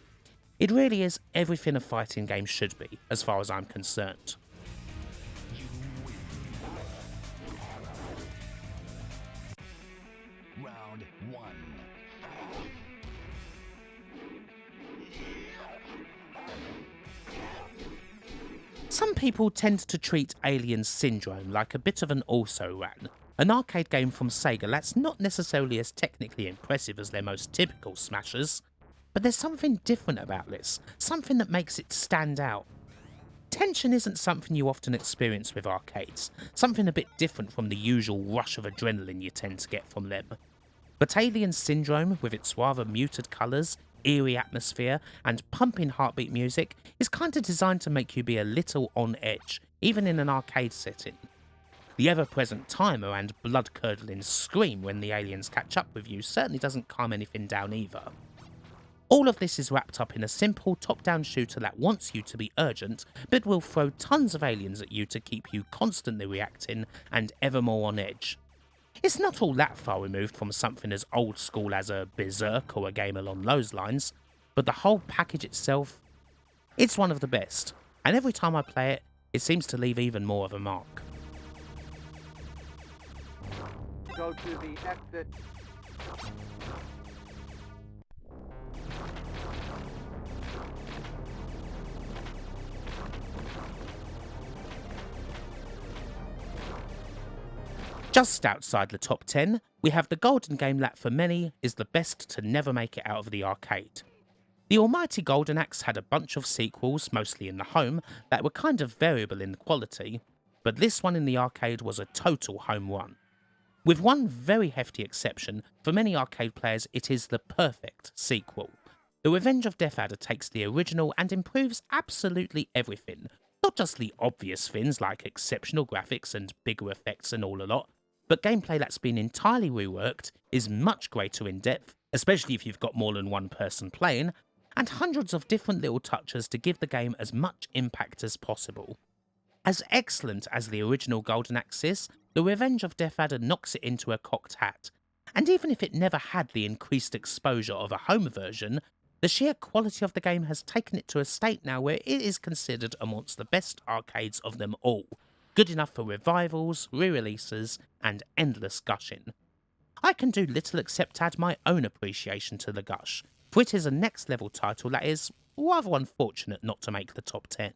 A: It really is everything a fighting game should be, as far as I'm concerned.
C: Round one.
A: Some people tend to treat Alien Syndrome like a bit of an also-ran, an arcade game from Sega that's not necessarily as technically impressive as their most typical smashers, but there's something different about this, something that makes it stand out. Tension isn't something you often experience with arcades, something a bit different from the usual rush of adrenaline you tend to get from them. But Alien Syndrome, with its rather muted colours, eerie atmosphere, and pumping heartbeat music, is kinda designed to make you be a little on edge, even in an arcade setting. The ever-present timer and blood-curdling scream when the aliens catch up with you certainly doesn't calm anything down either. All of this is wrapped up in a simple top-down shooter that wants you to be urgent, but will throw tons of aliens at you to keep you constantly reacting and ever more on edge. It's not all that far removed from something as old school as a Berserk or a game along those lines, but the whole package itself, it's one of the best, and every time I play it, it seems to leave even more of a mark.
E: Go to the exit.
A: Just outside the top 10, we have the golden game that for many is the best to never make it out of the arcade. The almighty Golden Axe had a bunch of sequels, mostly in the home, that were kind of variable in quality, but this one in the arcade was a total home run. With one very hefty exception, for many arcade players it is the perfect sequel. The Revenge of Death Adder takes the original and improves absolutely everything, not just the obvious things like exceptional graphics and bigger effects and all a lot, but gameplay that's been entirely reworked, is much greater in depth, especially if you've got more than one person playing, and hundreds of different little touches to give the game as much impact as possible. As excellent as the original Golden Axe is, the Revenge of Death Adder knocks it into a cocked hat, And even if it never had the increased exposure of a home version, the sheer quality of the game has taken it to a state now where it is considered amongst the best arcades of them all, good enough for revivals, re-releases, and endless gushing. I can do little except add my own appreciation to the gush, for it is a next level title that is rather unfortunate not to make the top 10.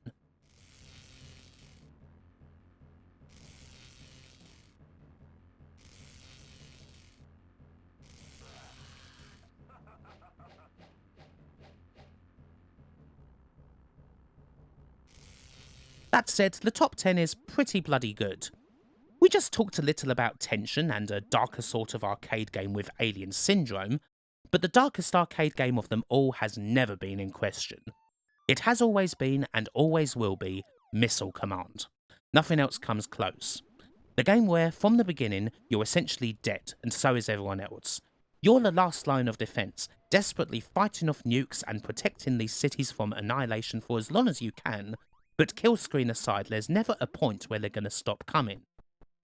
A: That said, the top 10 is pretty bloody good. We just talked a little about tension and a darker sort of arcade game with Alien Syndrome, but the darkest arcade game of them all has never been in question. It has always been, and always will be, Missile Command. Nothing else comes close. The game where, from the beginning, you're essentially dead, and so is everyone else. You're the last line of defence, desperately fighting off nukes and protecting these cities from annihilation for as long as you can, but kill screen aside, there's never a point where they're going to stop coming.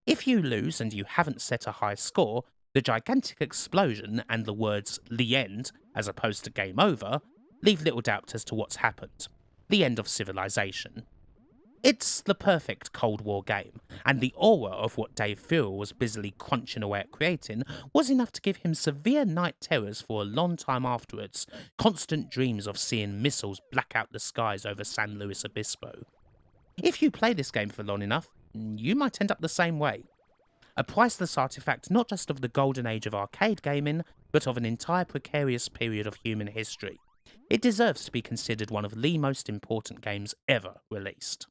A: If you lose and you haven't set a high score, the gigantic explosion and the words "the end" as opposed to "game over" leave little doubt as to what's happened. The end of civilization. It's the perfect Cold War game, and the aura of what Dave Furrell was busily crunching away at creating was enough to give him severe night terrors for a long time afterwards, constant dreams of seeing missiles black out the skies over San Luis Obispo. If you play this game for long enough, you might end up the same way. A priceless artifact not just of the golden age of arcade gaming, but of an entire precarious period of human history. It deserves to be considered one of the most important games ever released.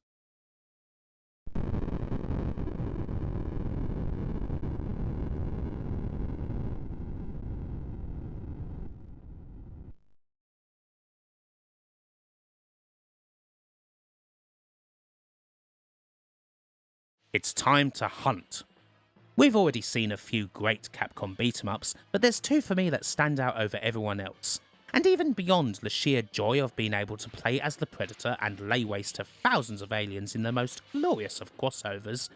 A: It's time to hunt. We've already seen a few great Capcom beat-em-ups, but there's two for me that stand out over everyone else. And even beyond the sheer joy of being able to play as the Predator and lay waste to thousands of aliens in the most glorious of crossovers,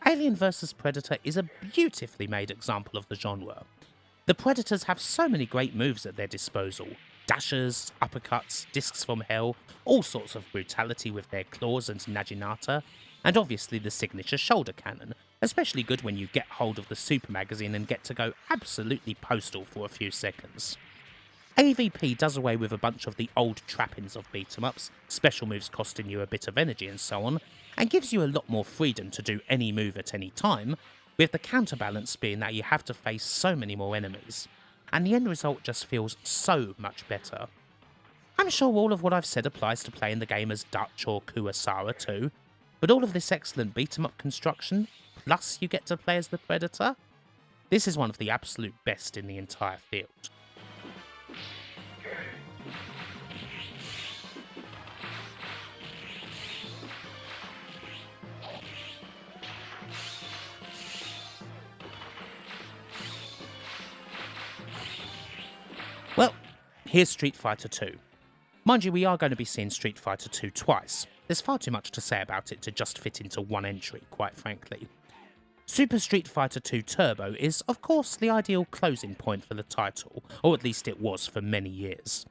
A: Alien vs Predator is a beautifully made example of the genre. The Predators have so many great moves at their disposal. Dashers, uppercuts, discs from hell, all sorts of brutality with their claws and naginata, and obviously the signature shoulder cannon, especially good when you get hold of the Super Magazine and get to go absolutely postal for a few seconds. AVP does away with a bunch of the old trappings of beat-em-ups, special moves costing you a bit of energy and so on, and gives you a lot more freedom to do any move at any time, with the counterbalance being that you have to face so many more enemies, and the end result just feels so much better. I'm sure all of what I've said applies to playing the game as Dutch or Kuwasara too, but all of this excellent beat-em-up construction, plus you get to play as the Predator, this is one of the absolute best in the entire field. Well, here's Street Fighter 2. Mind you, we are going to be seeing Street Fighter 2 twice. There's far too much to say about it to just fit into one entry, quite frankly. Super Street Fighter 2 Turbo is, of course, the ideal closing point for the title, or at least it was for many years.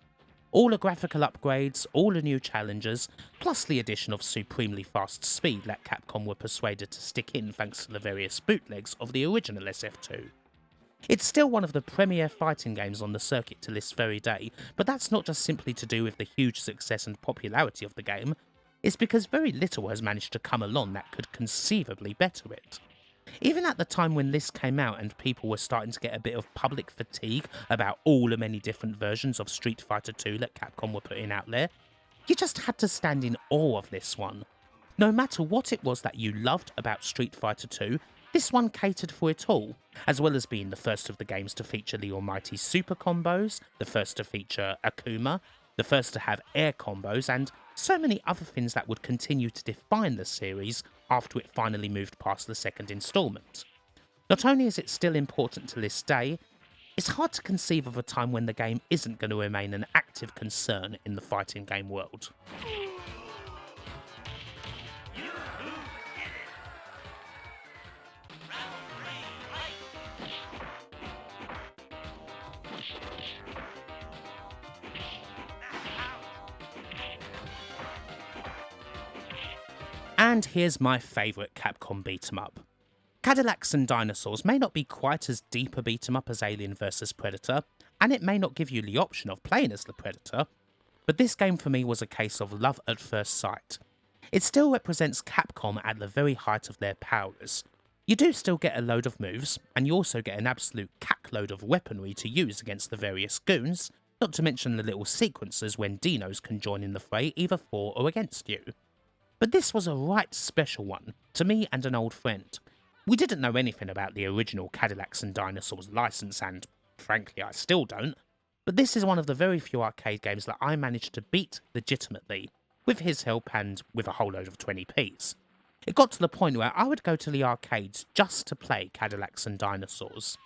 A: All the graphical upgrades, all the new challenges, plus the addition of supremely fast speed that Capcom were persuaded to stick in thanks to the various bootlegs of the original SF2. It's still one of the premier fighting games on the circuit to this very day, but that's not just simply to do with the huge success and popularity of the game, it's because very little has managed to come along that could conceivably better it. Even at the time when this came out and people were starting to get a bit of public fatigue about all the many different versions of Street Fighter 2 that Capcom were putting out there, you just had to stand in awe of this one. No matter what it was that you loved about Street Fighter 2, this one catered for it all, as well as being the first of the games to feature the almighty super combos, the first to feature Akuma, the first to have air combos, and so many other things that would continue to define the series after it finally moved past the second installment. Not only is it still important to this day, it's hard to conceive of a time when the game isn't going to remain an active concern in the fighting game world. And here's my favourite Capcom beat-em-up. Cadillacs and Dinosaurs may not be quite as deep a beat-em-up as Alien vs Predator, and it may not give you the option of playing as the Predator, but this game for me was a case of love at first sight. It still represents Capcom at the very height of their powers. You do still get a load of moves, and you also get an absolute cackload of weaponry to use against the various goons, not to mention the little sequences when dinos can join in the fray either for or against you. But this was a right special one, to me and an old friend. We didn't know anything about the original Cadillacs and Dinosaurs license, and frankly I still don't, but this is one of the very few arcade games that I managed to beat legitimately, with his help and with a whole load of 20p's. It got to the point where I would go to the arcades just to play Cadillacs and Dinosaurs.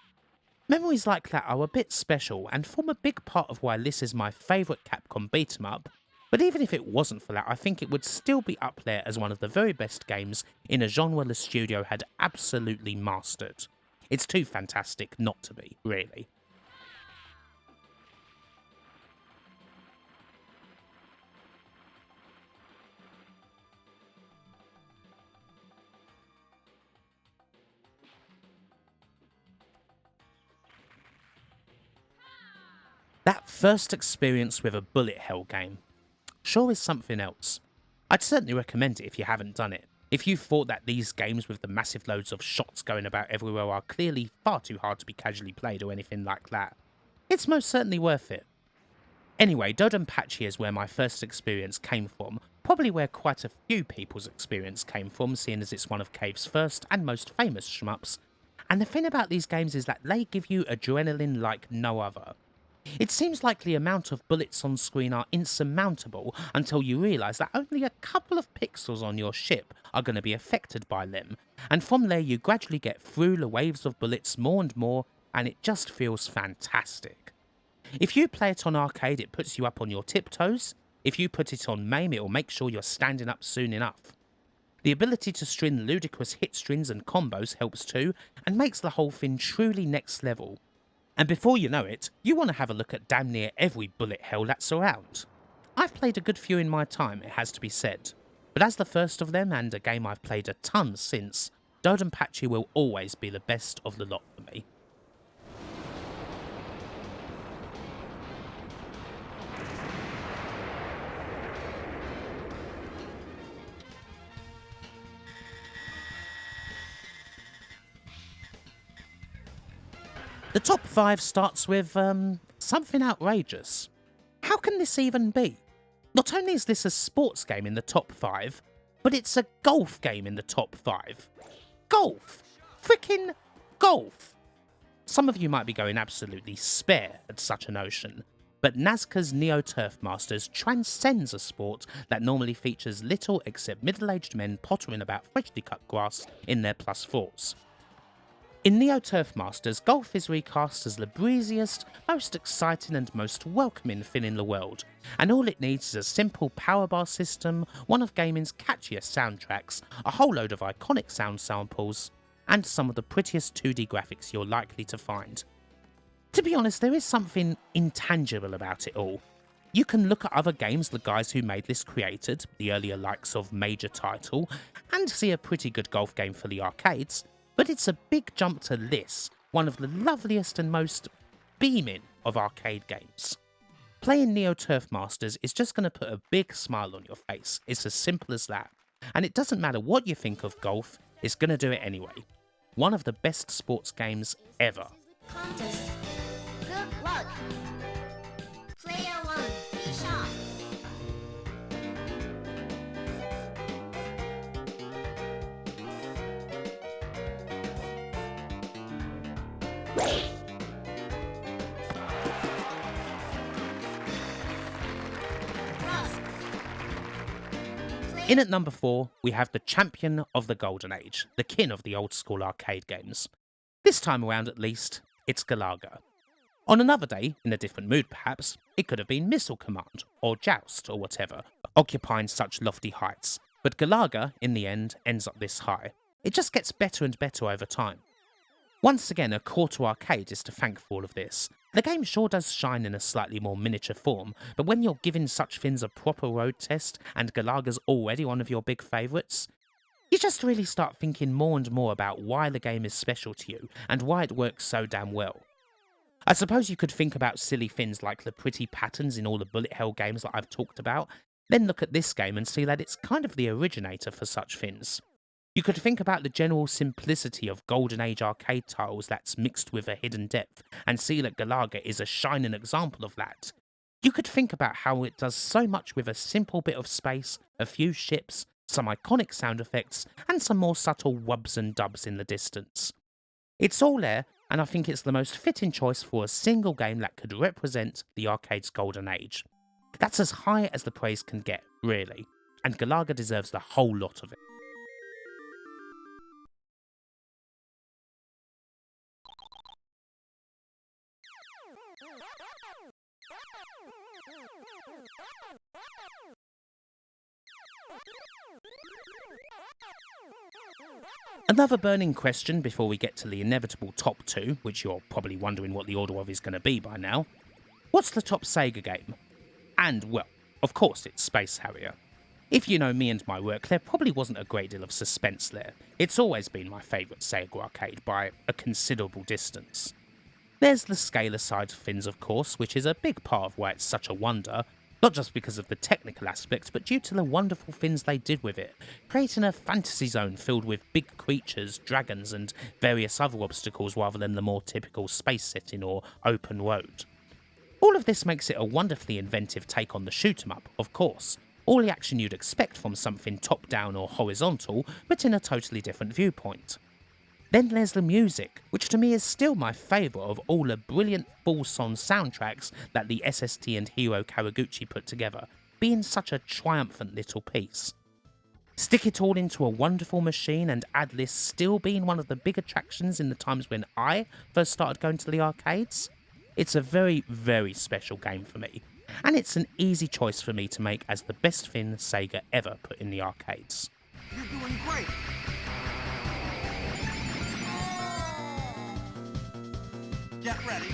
A: Memories like that are a bit special and form a big part of why this is my favourite Capcom beat-em-up, but even if it wasn't for that, I think it would still be up there as one of the very best games in a genre the studio had absolutely mastered. It's too fantastic not to be, really. That first experience with a bullet hell game sure is something else. I'd certainly recommend it if you haven't done it. If you thought that these games with the massive loads of shots going about everywhere are clearly far too hard to be casually played or anything like that, it's most certainly worth it. Anyway, Dodonpachi is where my first experience came from, probably where quite a few people's experience came from, seeing as it's one of Cave's first and most famous shmups, and the thing about these games is that they give you adrenaline like no other. It seems like the amount of bullets on screen are insurmountable until you realise that only a couple of pixels on your ship are going to be affected by them, and from there you gradually get through the waves of bullets more and more, and it just feels fantastic. If you play it on arcade, it puts you up on your tiptoes. If you put it on MAME, it will make sure you're standing up soon enough. The ability to string ludicrous hit strings and combos helps too, and makes the whole thing truly next level. And before you know it, you want to have a look at damn near every bullet hell that's around. I've played a good few in my time, it has to be said, but as the first of them and a game I've played a ton since, Dodonpachi will always be the best of the lot for me. The top 5 starts with, something outrageous. How can this even be? Not only is this a sports game in the top 5, but it's a golf game in the top 5. Golf! Frickin' golf! Some of you might be going absolutely spare at such a notion, but Nazca's Neo Turf Masters transcends a sport that normally features little except middle-aged men pottering about freshly cut grass in their +4s. In Neo Turf Masters, golf is recast as the breeziest, most exciting and most welcoming thing in the world, and all it needs is a simple power bar system, one of gaming's catchiest soundtracks, a whole load of iconic sound samples, and some of the prettiest 2D graphics you're likely to find. To be honest, there is something intangible about it all. You can look at other games the guys who made this created, the earlier likes of Major Title, and see a pretty good golf game for the arcades, but it's a big jump to this, one of the loveliest and most beaming of arcade games. Playing Neo Turf Masters is just going to put a big smile on your face, it's as simple as that. And it doesn't matter what you think of golf, it's going to do it anyway. One of the best sports games ever.
F: Contest. Good luck. Player 1, shot.
A: In at number 4, we have the champion of the golden age, the king of the old school arcade games. This time around at least, it's Galaga. On another day, in a different mood perhaps, it could have been Missile Command, or Joust, or whatever, occupying such lofty heights, but Galaga, in the end, ends up this high. It just gets better and better over time. Once again, a core to arcade is to thank for all of this. The game sure does shine in a slightly more miniature form, but when you're giving such things a proper road test, and Galaga's already one of your big favourites, you just really start thinking more and more about why the game is special to you and why it works so damn well. I suppose you could think about silly things like the pretty patterns in all the bullet hell games that I've talked about, then look at this game and see that it's kind of the originator for such things. You could think about the general simplicity of Golden Age arcade titles that's mixed with a hidden depth, and see that Galaga is a shining example of that. You could think about how it does so much with a simple bit of space, a few ships, some iconic sound effects, and some more subtle wubs and dubs in the distance. It's all there, and I think it's the most fitting choice for a single game that could represent the arcade's golden age. That's as high as the praise can get, really, and Galaga deserves the whole lot of it. Another burning question before we get to the inevitable top two, which you're probably wondering what the order of is going to be by now. What's the top Sega game? And, well, of course it's Space Harrier. If you know me and my work, there probably wasn't a great deal of suspense there. It's always been my favourite Sega arcade by a considerable distance. There's the scalar side of things, of course, which is a big part of why it's such a wonder, not just because of the technical aspects, but due to the wonderful things they did with it, creating a fantasy zone filled with big creatures, dragons, and various other obstacles rather than the more typical space setting or open road. All of this makes it a wonderfully inventive take on the shoot 'em up, of course. All the action you'd expect from something top-down or horizontal, but in a totally different viewpoint. Then there's the music, which to me is still my favourite of all the brilliant full-song soundtracks that the SST and Hiro Kawaguchi put together, being such a triumphant little piece. Stick it all into a wonderful machine and add this still being one of the big attractions in the times when I first started going to the arcades. It's a very, very special game for me, and it's an easy choice for me to make as the best thing Sega ever put in the arcades.
C: You're doing great. Get ready.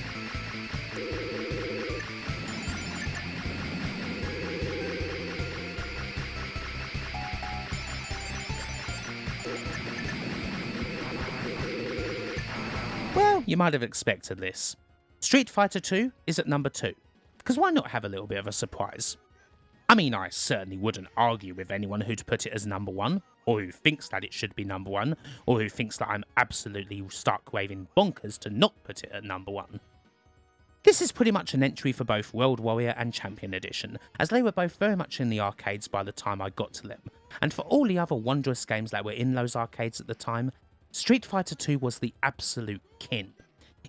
A: Well, you might have expected this. Street Fighter 2 is at number 2, because why not have a little bit of a surprise? I mean, I certainly wouldn't argue with anyone who'd put it as number 1, or who thinks that it should be number 1, or who thinks that I'm absolutely stark raving bonkers to not put it at number 1. This is pretty much an entry for both World Warrior and Champion Edition, as they were both very much in the arcades by the time I got to them, and for all the other wondrous games that were in those arcades at the time, Street Fighter 2 was the absolute king.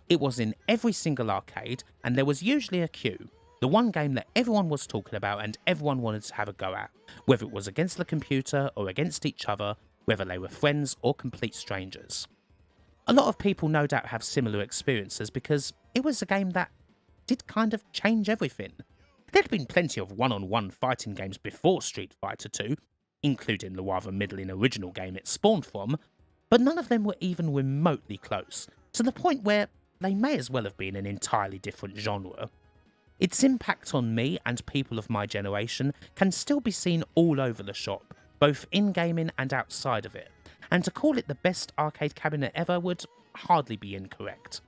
A: It was in every single arcade, and there was usually a queue, the one game that everyone was talking about and everyone wanted to have a go at, whether it was against the computer or against each other, whether they were friends or complete strangers. A lot of people no doubt have similar experiences because it was a game that did kind of change everything. There'd been plenty of one-on-one fighting games before Street Fighter 2, including the rather middling original game it spawned from, but none of them were even remotely close, to the point where they may as well have been an entirely different genre. Its impact on me and people of my generation can still be seen all over the shop, both in gaming and outside of it, and to call it the best arcade cabinet ever would hardly be incorrect.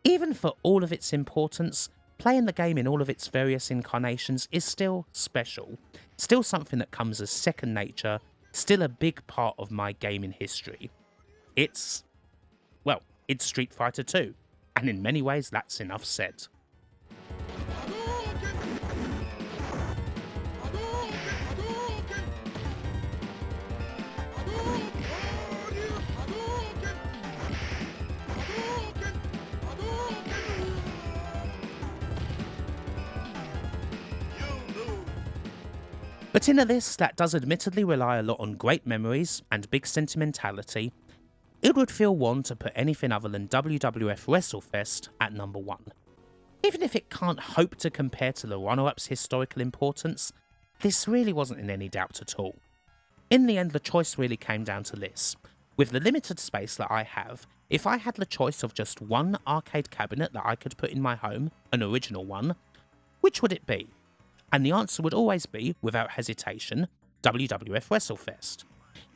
A: Even for all of its importance, playing the game in all of its various incarnations is still special, still something that comes as second nature, still a big part of my gaming history. It's Street Fighter 2, and in many ways that's enough said. But in a list that does admittedly rely a lot on great memories and big sentimentality, it would feel wrong to put anything other than WWF WrestleFest at number 1. Even if it can't hope to compare to the runner-up's historical importance, this really wasn't in any doubt at all. In the end, the choice really came down to this. With the limited space that I have, if I had the choice of just one arcade cabinet that I could put in my home, an original one, which would it be? And the answer would always be, without hesitation, WWF WrestleFest.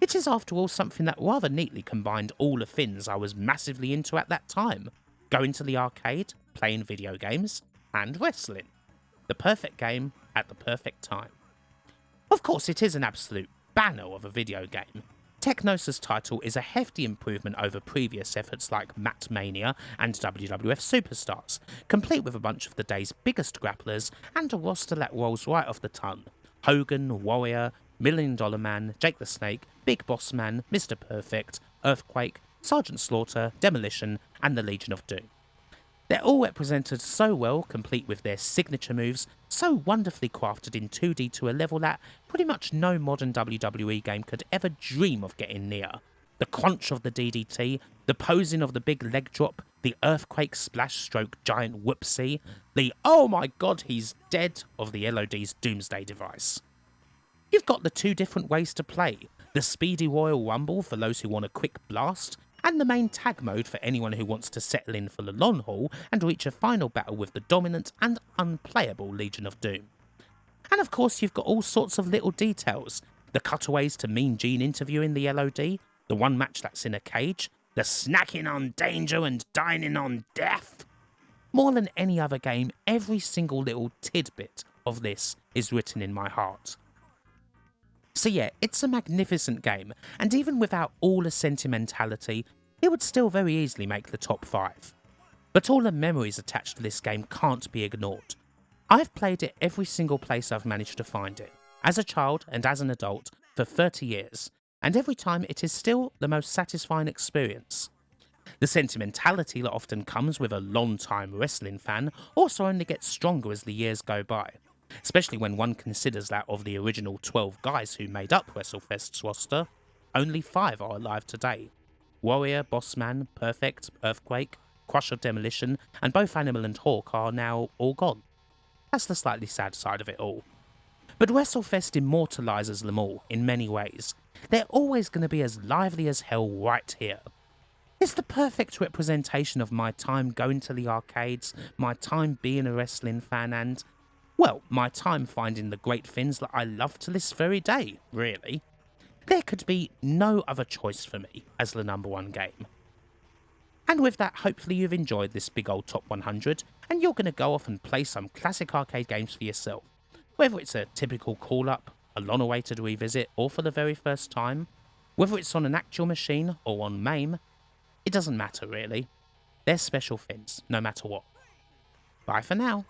A: It is after all something that rather neatly combined all the things I was massively into at that time: going to the arcade, playing video games, and wrestling. The perfect game at the perfect time. Of course, it is an absolute banner of a video game. Technosa's title is a hefty improvement over previous efforts like Matmania and WWF Superstars, complete with a bunch of the day's biggest grapplers and a roster that rolls right off the tongue. Hogan, Warrior, $1 Million Man, Jake the Snake, Big Boss Man, Mr. Perfect, Earthquake, Sergeant Slaughter, Demolition, and the Legion of Doom. They're all represented so well, complete with their signature moves, so wonderfully crafted in 2D to a level that pretty much no modern WWE game could ever dream of getting near. The crunch of the DDT, the posing of the big leg drop, the earthquake splash stroke giant whoopsie, the "oh my god he's dead" of the LOD's Doomsday device. You've got the two different ways to play: the Speedy Royal Rumble for those who want a quick blast, and the main tag mode for anyone who wants to settle in for the long haul and reach a final battle with the dominant and unplayable Legion of Doom. And of course you've got all sorts of little details: the cutaways to Mean Gene interviewing the LOD, the one match that's in a cage, the snacking on danger and dining on death. More than any other game, every single little tidbit of this is written in my heart. So yeah, it's a magnificent game, and even without all the sentimentality, it would still very easily make the top 5. But all the memories attached to this game can't be ignored. I've played it every single place I've managed to find it, as a child and as an adult, for 30 years, and every time it is still the most satisfying experience. The sentimentality that often comes with a long-time wrestling fan also only gets stronger as the years go by, especially when one considers that of the original 12 guys who made up WrestleFest's roster, only 5 are alive today. Warrior, Bossman, Perfect, Earthquake, Crusher, Demolition, and both Animal and Hawk are now all gone. That's the slightly sad side of it all. But WrestleFest immortalises them all in many ways. They're always going to be as lively as hell right here. It's the perfect representation of my time going to the arcades, my time being a wrestling fan, and, well, my time finding the great things that I love to this very day, really. There could be no other choice for me as the #1 game. And with that, hopefully you've enjoyed this big old top 100, and you're going to go off and play some classic arcade games for yourself. Whether it's a typical call-up, a long-awaited revisit, or for the very first time, whether it's on an actual machine or on MAME, it doesn't matter really. They're special things, no matter what. Bye for now.